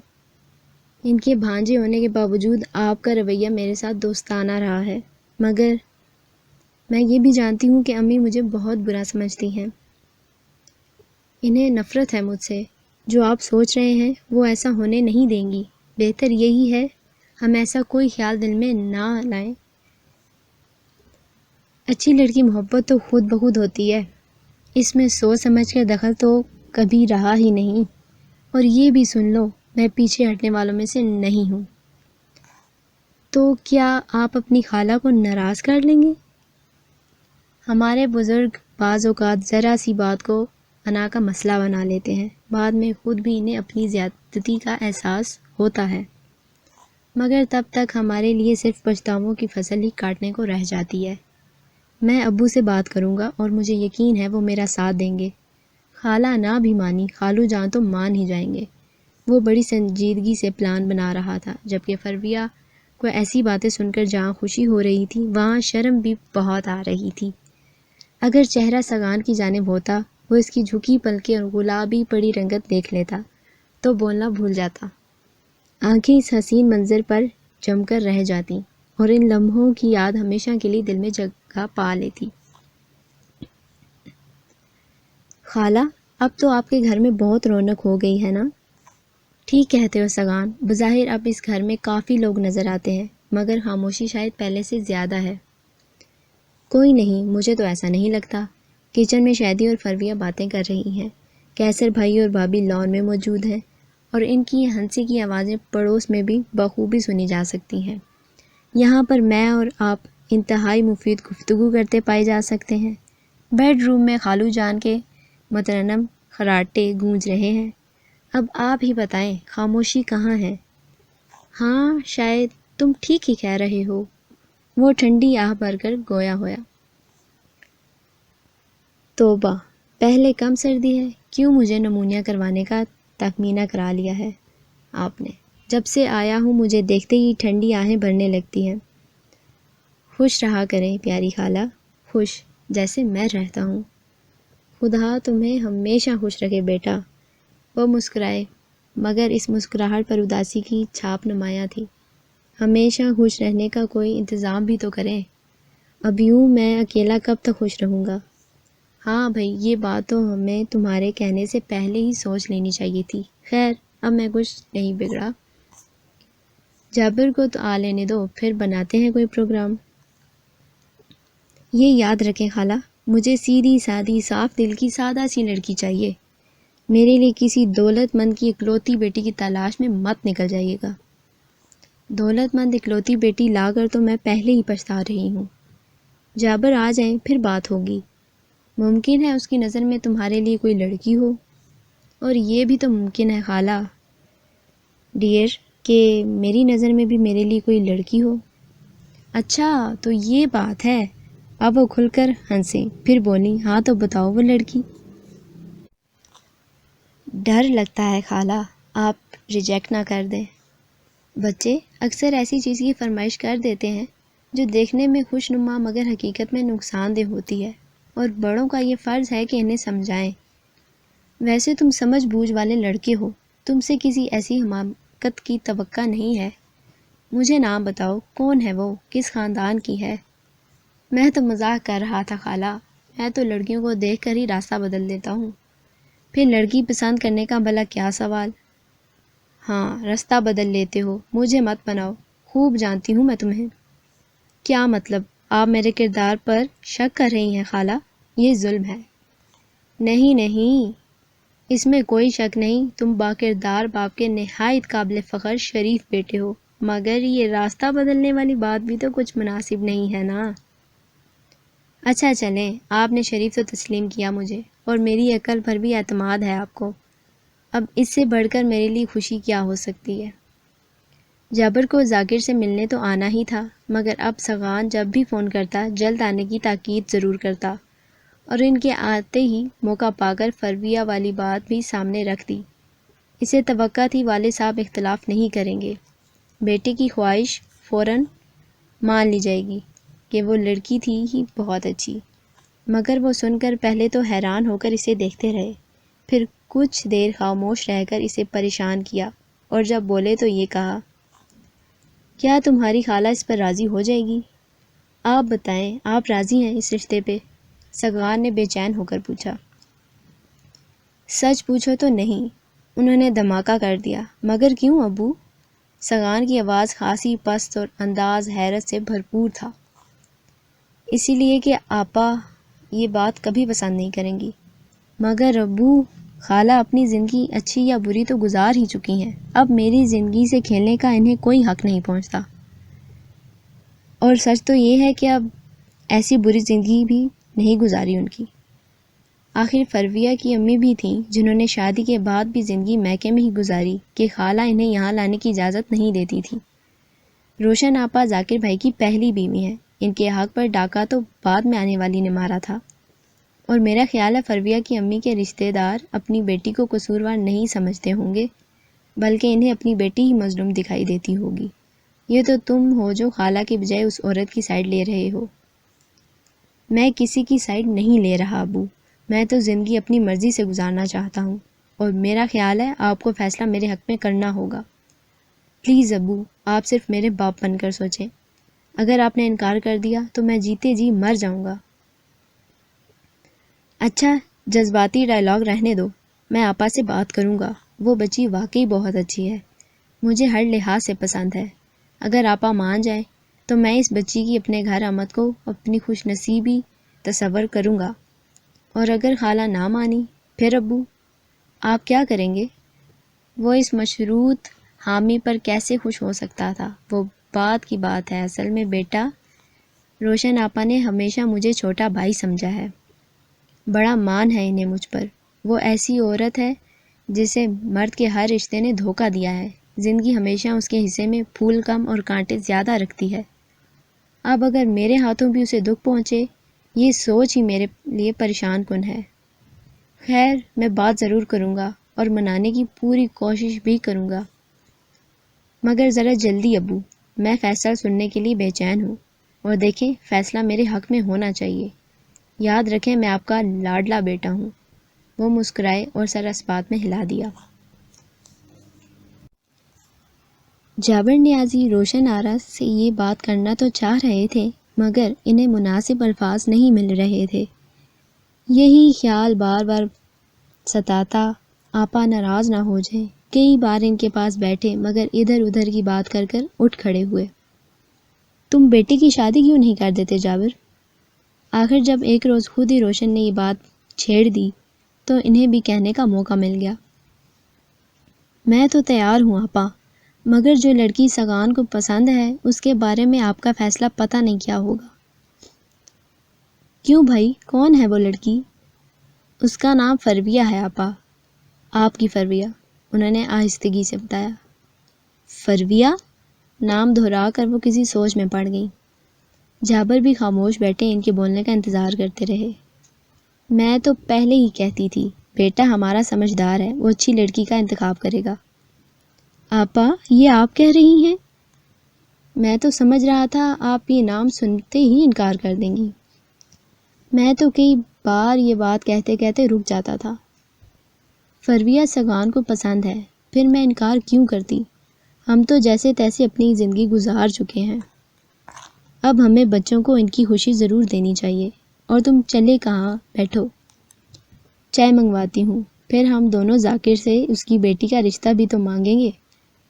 ان کے بھانجے ہونے کے باوجود آپ کا رویہ میرے ساتھ دوستانہ رہا ہے، مگر میں یہ بھی جانتی ہوں کہ امی مجھے بہت برا سمجھتی ہیں۔ انہیں نفرت ہے مجھ سے۔ جو آپ سوچ رہے ہیں وہ ایسا ہونے نہیں دیں گی۔ بہتر یہی ہے ہم ایسا کوئی خیال دل میں نہ لائیں۔ اچھی لڑکی محبت تو خود بخود ہوتی ہے، اس میں سوچ سمجھ کر دخل تو کبھی رہا ہی نہیں۔ اور یہ بھی سن لو، میں پیچھے ہٹنے والوں میں سے نہیں ہوں۔ تو کیا آپ اپنی خالہ کو ناراض کر لیں گے؟ ہمارے بزرگ بعض اوقات ذرا سی بات کو انا کا مسئلہ بنا لیتے ہیں، بعد میں خود بھی انہیں اپنی زیادتی کا احساس ہوتا ہے، مگر تب تک ہمارے لیے صرف پچھتاووں کی فصل ہی کاٹنے کو رہ جاتی ہے۔ میں ابو سے بات کروں گا اور مجھے یقین ہے وہ میرا ساتھ دیں گے۔ خالہ نہ بھی مانی، خالو جان تو مان ہی جائیں گے۔ وہ بڑی سنجیدگی سے پلان بنا رہا تھا، جبکہ فرویہ کو ایسی باتیں سن کر جہاں خوشی ہو رہی تھی وہاں شرم بھی بہت آ رہی تھی۔ اگر چہرہ سگان کی جانب ہوتا، وہ اس کی جھکی پلکیں اور گلابی پڑی رنگت دیکھ لیتا تو بولنا بھول جاتا۔ آنکھیں اس حسین منظر پر جم کر رہ جاتی اور ان لمحوں کی یاد ہمیشہ کے لیے دل میں جگہ پا لیتی۔ خالہ، اب تو آپ کے گھر میں بہت رونق ہو گئی ہے نا؟ ٹھیک کہتے ہو سگان، بظاہر اب اس گھر میں کافی لوگ نظر آتے ہیں، مگر خاموشی شاید پہلے سے زیادہ ہے۔ کوئی نہیں، مجھے تو ایسا نہیں لگتا۔ کچن میں شہدی اور فرویہ باتیں کر رہی ہیں، کیسر بھائی اور بھابھی لان میں موجود ہیں، اور ان کی ہنسی کی آوازیں پڑوس میں بھی بخوبی سنی جا سکتی ہیں۔ یہاں پر میں اور آپ انتہائی مفید گفتگو کرتے پائے جا سکتے ہیں۔ بیڈ روم میں خالو جان کے مترنم خراٹے گونج رہے ہیں۔ اب آپ ہی بتائیں، خاموشی کہاں ہے؟ ہاں، شاید تم ٹھیک ہی کہہ رہے ہو، وہ ٹھنڈی آہ بھر کر گویا ہوا۔ توبہ، پہلے کم سردی ہے، کیوں مجھے نمونیا کروانے کا تخمینہ کرا لیا ہے آپ نے؟ جب سے آیا ہوں مجھے دیکھتے ہی ٹھنڈی آہیں بھرنے لگتی ہیں۔ خوش رہا کریں پیاری خالہ، خوش جیسے میں رہتا ہوں۔ خدا تمہیں ہمیشہ خوش رکھے بیٹا۔ وہ مسکرائے، مگر اس مسکراہٹ پر اداسی کی چھاپ نمایاں تھی۔ ہمیشہ خوش رہنے کا کوئی انتظام بھی تو کریں۔ اب یوں میں اکیلا کب تک خوش رہوں گا؟ ہاں بھائی، یہ بات تو ہمیں تمہارے کہنے سے پہلے ہی سوچ لینی چاہیے تھی۔ خیر، اب میں کچھ نہیں بگڑا۔ جابر کو تو آ لینے دو، پھر بناتے ہیں کوئی پروگرام۔ یہ یاد رکھیں خالہ، مجھے سیدھی سادی صاف دل کی سادہ سی لڑکی چاہیے۔ میرے لیے کسی دولت مند کی اکلوتی بیٹی کی تلاش میں مت نکل جائیے گا۔ دولت مند اکلوتی بیٹی لا کر تو میں پہلے ہی پچھتا رہی ہوں۔ جابر آ جائیں پھر بات ہوگی۔ ممکن ہے اس کی نظر میں تمہارے لیے کوئی لڑکی ہو، اور یہ بھی تو ممکن ہے خالہ ڈیئر کہ میری نظر میں بھی میرے لیے کوئی لڑکی ہو۔ اچھا، تو یہ بات ہے۔ اب وہ کھل کر ہنسیں، پھر بولی، ہاں تو بتاؤ وہ لڑکی۔ ڈر لگتا ہے خالہ آپ ریجیکٹ نہ کر دیں۔ بچے اکثر ایسی چیز کی فرمائش کر دیتے ہیں جو دیکھنے میں خوش نما مگر حقیقت میں نقصان دہ ہوتی ہے، اور بڑوں کا یہ فرض ہے کہ انہیں سمجھائیں۔ ویسے تم سمجھ بوجھ والے لڑکے ہو، تم سے کسی ایسی حماقت کی توقع نہیں ہے۔ مجھے نام بتاؤ، کون ہے وہ، کس خاندان کی ہے؟ میں تو مذاق کر رہا تھا خالہ، میں تو لڑکیوں کو دیکھ کر ہی راستہ بدل دیتا ہوں، پھر لڑکی پسند کرنے کا بھلا کیا سوال۔ ہاں، راستہ بدل لیتے ہو، مجھے مت بناؤ، خوب جانتی ہوں میں تمہیں۔ کیا مطلب؟ آپ میرے کردار پر شک کر رہی ہیں خالہ؟ یہ ظلم ہے۔ نہیں نہیں، اس میں کوئی شک نہیں، تم باکردار باپ کے نہایت قابل فخر شریف بیٹے ہو، مگر یہ راستہ بدلنے والی بات بھی تو کچھ مناسب نہیں ہے نا۔ اچھا چلیں، آپ نے شریف تو تسلیم کیا مجھے، اور میری عقل پر بھی اعتماد ہے آپ کو۔ اب اس سے بڑھ کر میرے لیے خوشی کیا ہو سکتی ہے؟ جابر کو ذاکر سے ملنے تو آنا ہی تھا، مگر اب سغان جب بھی فون کرتا جلد آنے کی تاکید ضرور کرتا، اور ان کے آتے ہی موقع پا کر فرویہ والی بات بھی سامنے رکھ دی۔ اسے توقع تھی والد صاحب اختلاف نہیں کریں گے، بیٹے کی خواہش فوراً مان لی جائے گی کہ وہ لڑکی تھی ہی بہت اچھی۔ مگر وہ سن کر پہلے تو حیران ہو کر اسے دیکھتے رہے، پھر کچھ دیر خاموش رہ کر اسے پریشان کیا، اور جب بولے تو یہ کہا، کیا تمہاری خالہ اس پر راضی ہو جائے گی؟ آپ بتائیں، آپ راضی ہیں اس رشتے پہ؟ سغان نے بے چین ہو کر پوچھا۔ سچ پوچھو تو نہیں، انہوں نے دھماکہ کر دیا۔ مگر کیوں ابو؟ سغان کی آواز خاصی پست اور انداز حیرت سے بھرپور تھا۔ اسی لیے کہ آپا یہ بات کبھی پسند نہیں کریں گی۔ مگر ابو، خالہ اپنی زندگی اچھی یا بری تو گزار ہی چکی ہیں، اب میری زندگی سے کھیلنے کا انہیں کوئی حق نہیں پہنچتا۔ اور سچ تو یہ ہے کہ اب ایسی بری زندگی بھی نہیں گزاری ان کی۔ آخر فرویہ کی امی بھی تھیں جنہوں نے شادی کے بعد بھی زندگی میکے میں ہی گزاری کہ خالہ انہیں یہاں لانے کی اجازت نہیں دیتی تھی۔ روشن آپا ذاکر بھائی کی پہلی بیوی ہیں، ان کے حق پر ڈاکہ تو بعد میں آنے والی نے مارا تھا، اور میرا خیال ہے فرویہ کی امی کے رشتہ دار اپنی بیٹی کو قصوروار نہیں سمجھتے ہوں گے، بلکہ انہیں اپنی بیٹی ہی مظلوم دکھائی دیتی ہوگی۔ یہ تو تم ہو جو خالہ کے بجائے اس عورت کی سائیڈ لے رہے ہو۔ میں کسی کی سائیڈ نہیں لے رہا ابو، میں تو زندگی اپنی مرضی سے گزارنا چاہتا ہوں، اور میرا خیال ہے آپ کو فیصلہ میرے حق میں کرنا ہوگا۔ پلیز ابو، آپ صرف میرے باپ بن کر سوچیں، اگر آپ نے انکار کر دیا تو میں جیتے جی مر جاؤں گا۔ اچھا، جذباتی ڈائلاگ رہنے دو، میں آپا سے بات کروں گا، وہ بچی واقعی بہت اچھی ہے، مجھے ہر لحاظ سے پسند ہے۔ اگر آپا مان جائیں تو میں اس بچی کی اپنے گھر آمد کو اپنی خوش نصیبی تصور کروں گا، اور اگر خالہ نہ مانی پھر ابو آپ کیا کریں گے؟ وہ اس مشروط حامی پر کیسے خوش ہو سکتا تھا؟ وہ بات کی بات ہے، اصل میں بیٹا، روشن آپا نے ہمیشہ مجھے چھوٹا بھائی سمجھا ہے، بڑا مان ہے انہیں مجھ پر۔ وہ ایسی عورت ہے جسے مرد کے ہر رشتے نے دھوکہ دیا ہے، زندگی ہمیشہ اس کے حصے میں پھول کم اور کانٹے زیادہ رکھتی ہے۔ اب اگر میرے ہاتھوں بھی اسے دکھ پہنچے، یہ سوچ ہی میرے لیے پریشان کن ہے۔ خیر، میں بات ضرور کروں گا اور منانے کی پوری کوشش بھی کروں گا، مگر ذرا جلدی ابو، میں فیصلہ سننے کے لیے بے چین ہوں، اور دیکھیں فیصلہ میرے حق میں ہونا چاہیے۔ یاد رکھیں میں آپ کا لاڈلا بیٹا ہوں۔ وہ مسکرائے اور سر اس بات میں ہلا دیا۔ جابر نیازی روشن آرا سے یہ بات کرنا تو چاہ رہے تھے، مگر انہیں مناسب الفاظ نہیں مل رہے تھے۔ یہی خیال بار بار ستاتا، آپا ناراض نہ ہو جائیں۔ کئی بار ان کے پاس بیٹھے، مگر ادھر ادھر کی بات کر کر اٹھ کھڑے ہوئے۔ تم بیٹے کی شادی کیوں نہیں کر دیتے جابر؟ آخر جب ایک روز خود ہی روشن نے یہ بات چھیڑ دی تو انہیں بھی کہنے کا موقع مل گیا۔ میں تو تیار ہوں آپا، مگر جو لڑکی سغان کو پسند ہے اس کے بارے میں آپ کا فیصلہ پتہ نہیں کیا ہوگا۔ کیوں بھائی، کون ہے وہ لڑکی؟ اس کا نام فرویہ ہے آپا، آپ کی فرویہ، انہوں نے آہستگی سے بتایا۔ فرویہ؟ نام دہرا کر وہ کسی سوچ میں پڑ گئیں۔ جابر بھی خاموش بیٹھے ان کے بولنے کا انتظار کرتے رہے۔ میں تو پہلے ہی کہتی تھی، بیٹا ہمارا سمجھدار ہے، وہ اچھی لڑکی کا انتخاب کرے گا۔ آپا، یہ آپ کہہ رہی ہیں؟ میں تو سمجھ رہا تھا آپ یہ نام سنتے ہی انکار کر دیں گی۔ میں تو کئی بار یہ بات کہتے کہتے رک جاتا تھا۔ فرویہ سغان کو پسند ہے، پھر میں انکار کیوں کرتی؟ ہم تو جیسے تیسے اپنی زندگی گزار چکے ہیں، اب ہمیں بچوں کو ان کی خوشی ضرور دینی چاہیے۔ اور تم چلے کہاں، بیٹھو، چائے منگواتی ہوں، پھر ہم دونوں ذاکر سے اس کی بیٹی کا رشتہ بھی تو مانگیں گے۔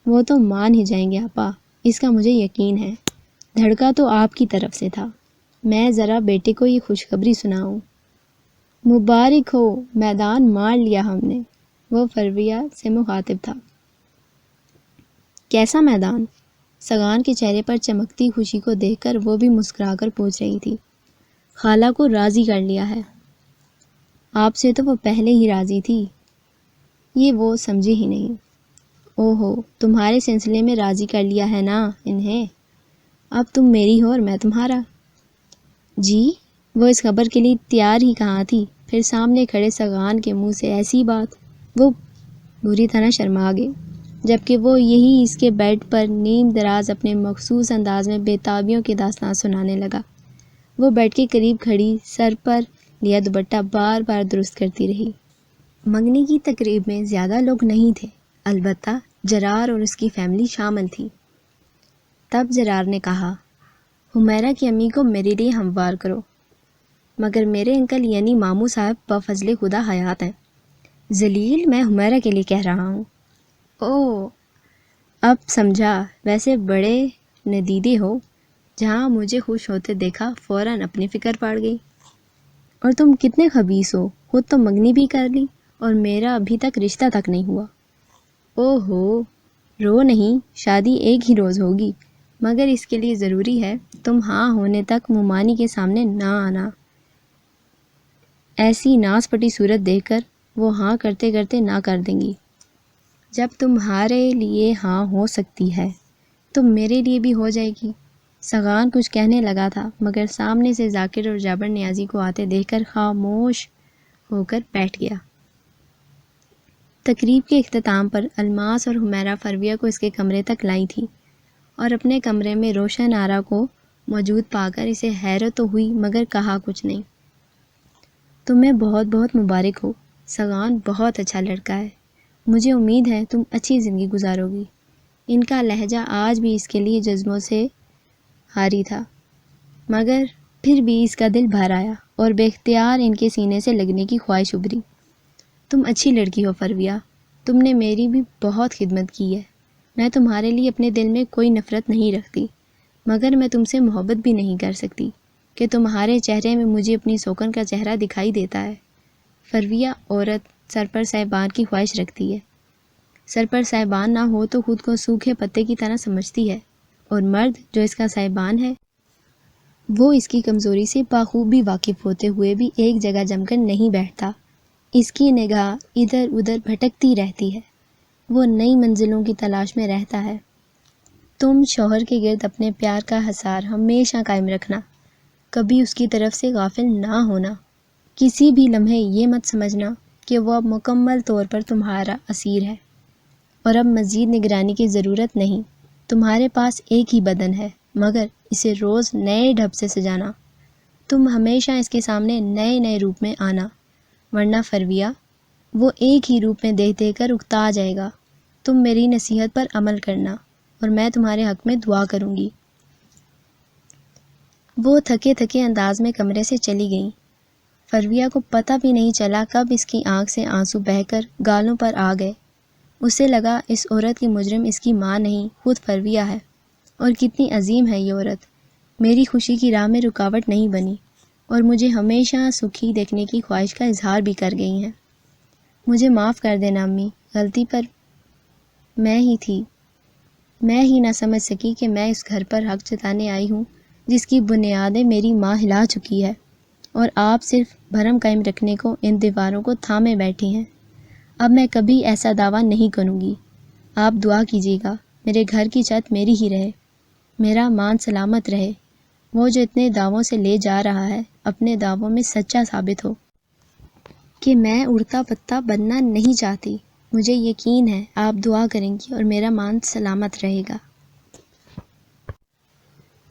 وہ تو مان ہی جائیں گے آپا، اس کا مجھے یقین ہے، دھڑکا تو آپ کی طرف سے تھا۔ میں ذرا بیٹے کو یہ خوشخبری سناؤں۔ مبارک ہو، میدان مار لیا ہم نے، وہ فرویہ سے مخاطب تھا۔ کیسا میدان؟ سغان کے چہرے پر چمکتی خوشی کو دیکھ کر وہ بھی مسکرا کر پوچھ رہی تھی۔ خالہ کو راضی کر لیا ہے۔ آپ سے تو وہ پہلے ہی راضی تھی، یہ وہ سمجھے ہی نہیں۔ اوہو، تمہارے سلسلے میں راضی کر لیا ہے نا انہیں، اب تم میری ہو اور میں تمہارا۔ جی، وہ اس خبر کے لیے تیار ہی کہاں تھی، پھر سامنے کھڑے سگان کے منہ سے ایسی بات، وہ بری طرح شرما گئی، جبکہ وہ یہی اس کے بیڈ پر نیم دراز اپنے مخصوص انداز میں بے تابیوں کی داستان سنانے لگا۔ وہ بیڈ کے قریب کھڑی سر پر لیا دوپٹہ بار بار درست کرتی رہی۔ منگنی کی تقریب میں زیادہ لوگ نہیں تھے، البتہ جرار اور اس کی فیملی شامل تھی۔ تب جرار نے کہا، حمیرہ کی امی کو میرے لیے ہموار کرو، مگر میرے انکل یعنی ماموں صاحب بفضل خدا حیات ہیں۔ ذلیل، میں حمیرہ کے لیے کہہ رہا ہوں۔ اوہ، اب سمجھا، ویسے بڑے ندیدے ہو، جہاں مجھے خوش ہوتے دیکھا فوراً اپنی فکر پاڑ گئی۔ اور تم کتنے خبیث ہو، خود تو منگنی بھی کر لی اور میرا ابھی تک رشتہ تک نہیں ہوا۔ اوہو، رو نہیں، شادی ایک ہی روز ہوگی، مگر اس کے لیے ضروری ہے تم ہاں ہونے تک ممانی کے سامنے نہ آنا۔ ایسی ناز پٹی صورت دیکھ کر وہ ہاں کرتے کرتے نہ کر دیں گی۔ جب تمہارے لیے ہاں ہو سکتی ہے تو میرے لیے بھی ہو جائے گی۔ سگان کچھ کہنے لگا تھا، مگر سامنے سے ذاکر اور جابر نیازی کو آتے دیکھ کر خاموش ہو کر بیٹھ گیا۔ تقریب کے اختتام پر الماس اور حمیرہ فرویہ کو اس کے کمرے تک لائی تھی، اور اپنے کمرے میں روشن آرا کو موجود پا کر اسے حیرت تو ہوئی مگر کہا کچھ نہیں۔ تمہیں بہت بہت مبارک ہو، سگان بہت اچھا لڑکا ہے، مجھے امید ہے تم اچھی زندگی گزارو گی۔ ان کا لہجہ آج بھی اس کے لیے جذبوں سے حاری تھا، مگر پھر بھی اس کا دل بھر آیا اور بے اختیار ان کے سینے سے لگنے کی خواہش ابھری۔ تم اچھی لڑکی ہو فرویہ، تم نے میری بھی بہت خدمت کی ہے۔ میں تمہارے لیے اپنے دل میں کوئی نفرت نہیں رکھتی، مگر میں تم سے محبت بھی نہیں کر سکتی کہ تمہارے چہرے میں مجھے اپنی سوکن کا چہرہ دکھائی دیتا ہے۔ فرویہ، عورت سرپر صاحبان کی خواہش رکھتی ہے، سرپر صاحبان نہ ہو تو خود کو سوکھے پتے کی طرح سمجھتی ہے، اور مرد جو اس کا صاحبان ہے وہ اس کی کمزوری سے بخوبی واقف ہوتے ہوئے بھی ایک جگہ جم کر نہیں بیٹھتا۔ اس کی نگاہ ادھر ادھر بھٹکتی رہتی ہے، وہ نئی منزلوں کی تلاش میں رہتا ہے۔ تم شوہر کے گرد اپنے پیار کا حصار ہمیشہ قائم رکھنا، کبھی اس کی طرف سے غافل نہ ہونا، کسی بھی لمحے یہ مت سمجھنا کہ وہ اب مکمل طور پر تمہارا اسیر ہے اور اب مزید نگرانی کی ضرورت نہیں۔ تمہارے پاس ایک ہی بدن ہے، مگر اسے روز نئے ڈھب سے سجانا، تم ہمیشہ اس کے سامنے نئے نئے روپ میں آنا، ورنہ فرویہ وہ ایک ہی روپ میں دیکھ دیکھ کر اکتا جائے گا۔ تم میری نصیحت پر عمل کرنا اور میں تمہارے حق میں دعا کروں گی۔ وہ تھکے تھکے انداز میں کمرے سے چلی گئیں۔ فرویہ کو پتہ بھی نہیں چلا کب اس کی آنکھ سے آنسو بہہ کر گالوں پر آ گئے۔ اسے لگا اس عورت کی مجرم اس کی ماں نہیں، خود فرویہ ہے، اور کتنی عظیم ہے یہ عورت، میری خوشی کی راہ میں رکاوٹ نہیں بنی اور مجھے ہمیشہ سکھی دیکھنے کی خواہش کا اظہار بھی کر گئی ہیں۔ مجھے معاف کر دینا امی، غلطی پر میں ہی تھی، میں ہی نہ سمجھ سکی کہ میں اس گھر پر حق جتانے آئی ہوں جس کی بنیادیں میری ماں ہلا چکی ہے، اور آپ صرف بھرم قائم رکھنے کو ان دیواروں کو تھامے بیٹھی ہیں۔ اب میں کبھی ایسا دعویٰ نہیں کروں گی۔ آپ دعا کیجیے گا میرے گھر کی چھت میری ہی رہے، میرا مان سلامت رہے، وہ جو اتنے دعووں سے لے جا رہا ہے اپنے دعووں میں سچا ثابت ہو۔ کہ میں اڑتا پتا بننا نہیں چاہتی، مجھے یقین ہے آپ دعا کریں گی اور میرا مان سلامت رہے گا۔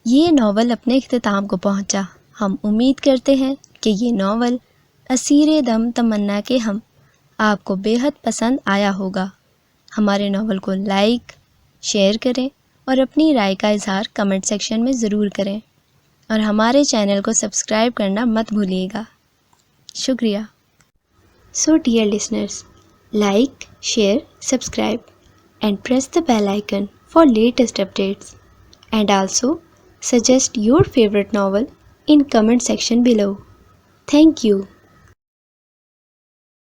یہ ناول اپنے اختتام کو پہنچا۔ ہم امید کرتے ہیں کہ یہ ناول اسیر دم تمنا کے ہم آپ کو بے حد پسند آیا ہوگا۔ ہمارے ناول کو لائک، شیئر کریں اور اپنی رائے کا اظہار کمنٹ سیکشن میں ضرور کریں، اور ہمارے چینل کو سبسکرائب کرنا مت بھولیے گا۔ شکریہ۔ So dear listeners, like, share, subscribe and press the bell icon for latest updates, and also suggest your favorite novel in comment section below. Thank you.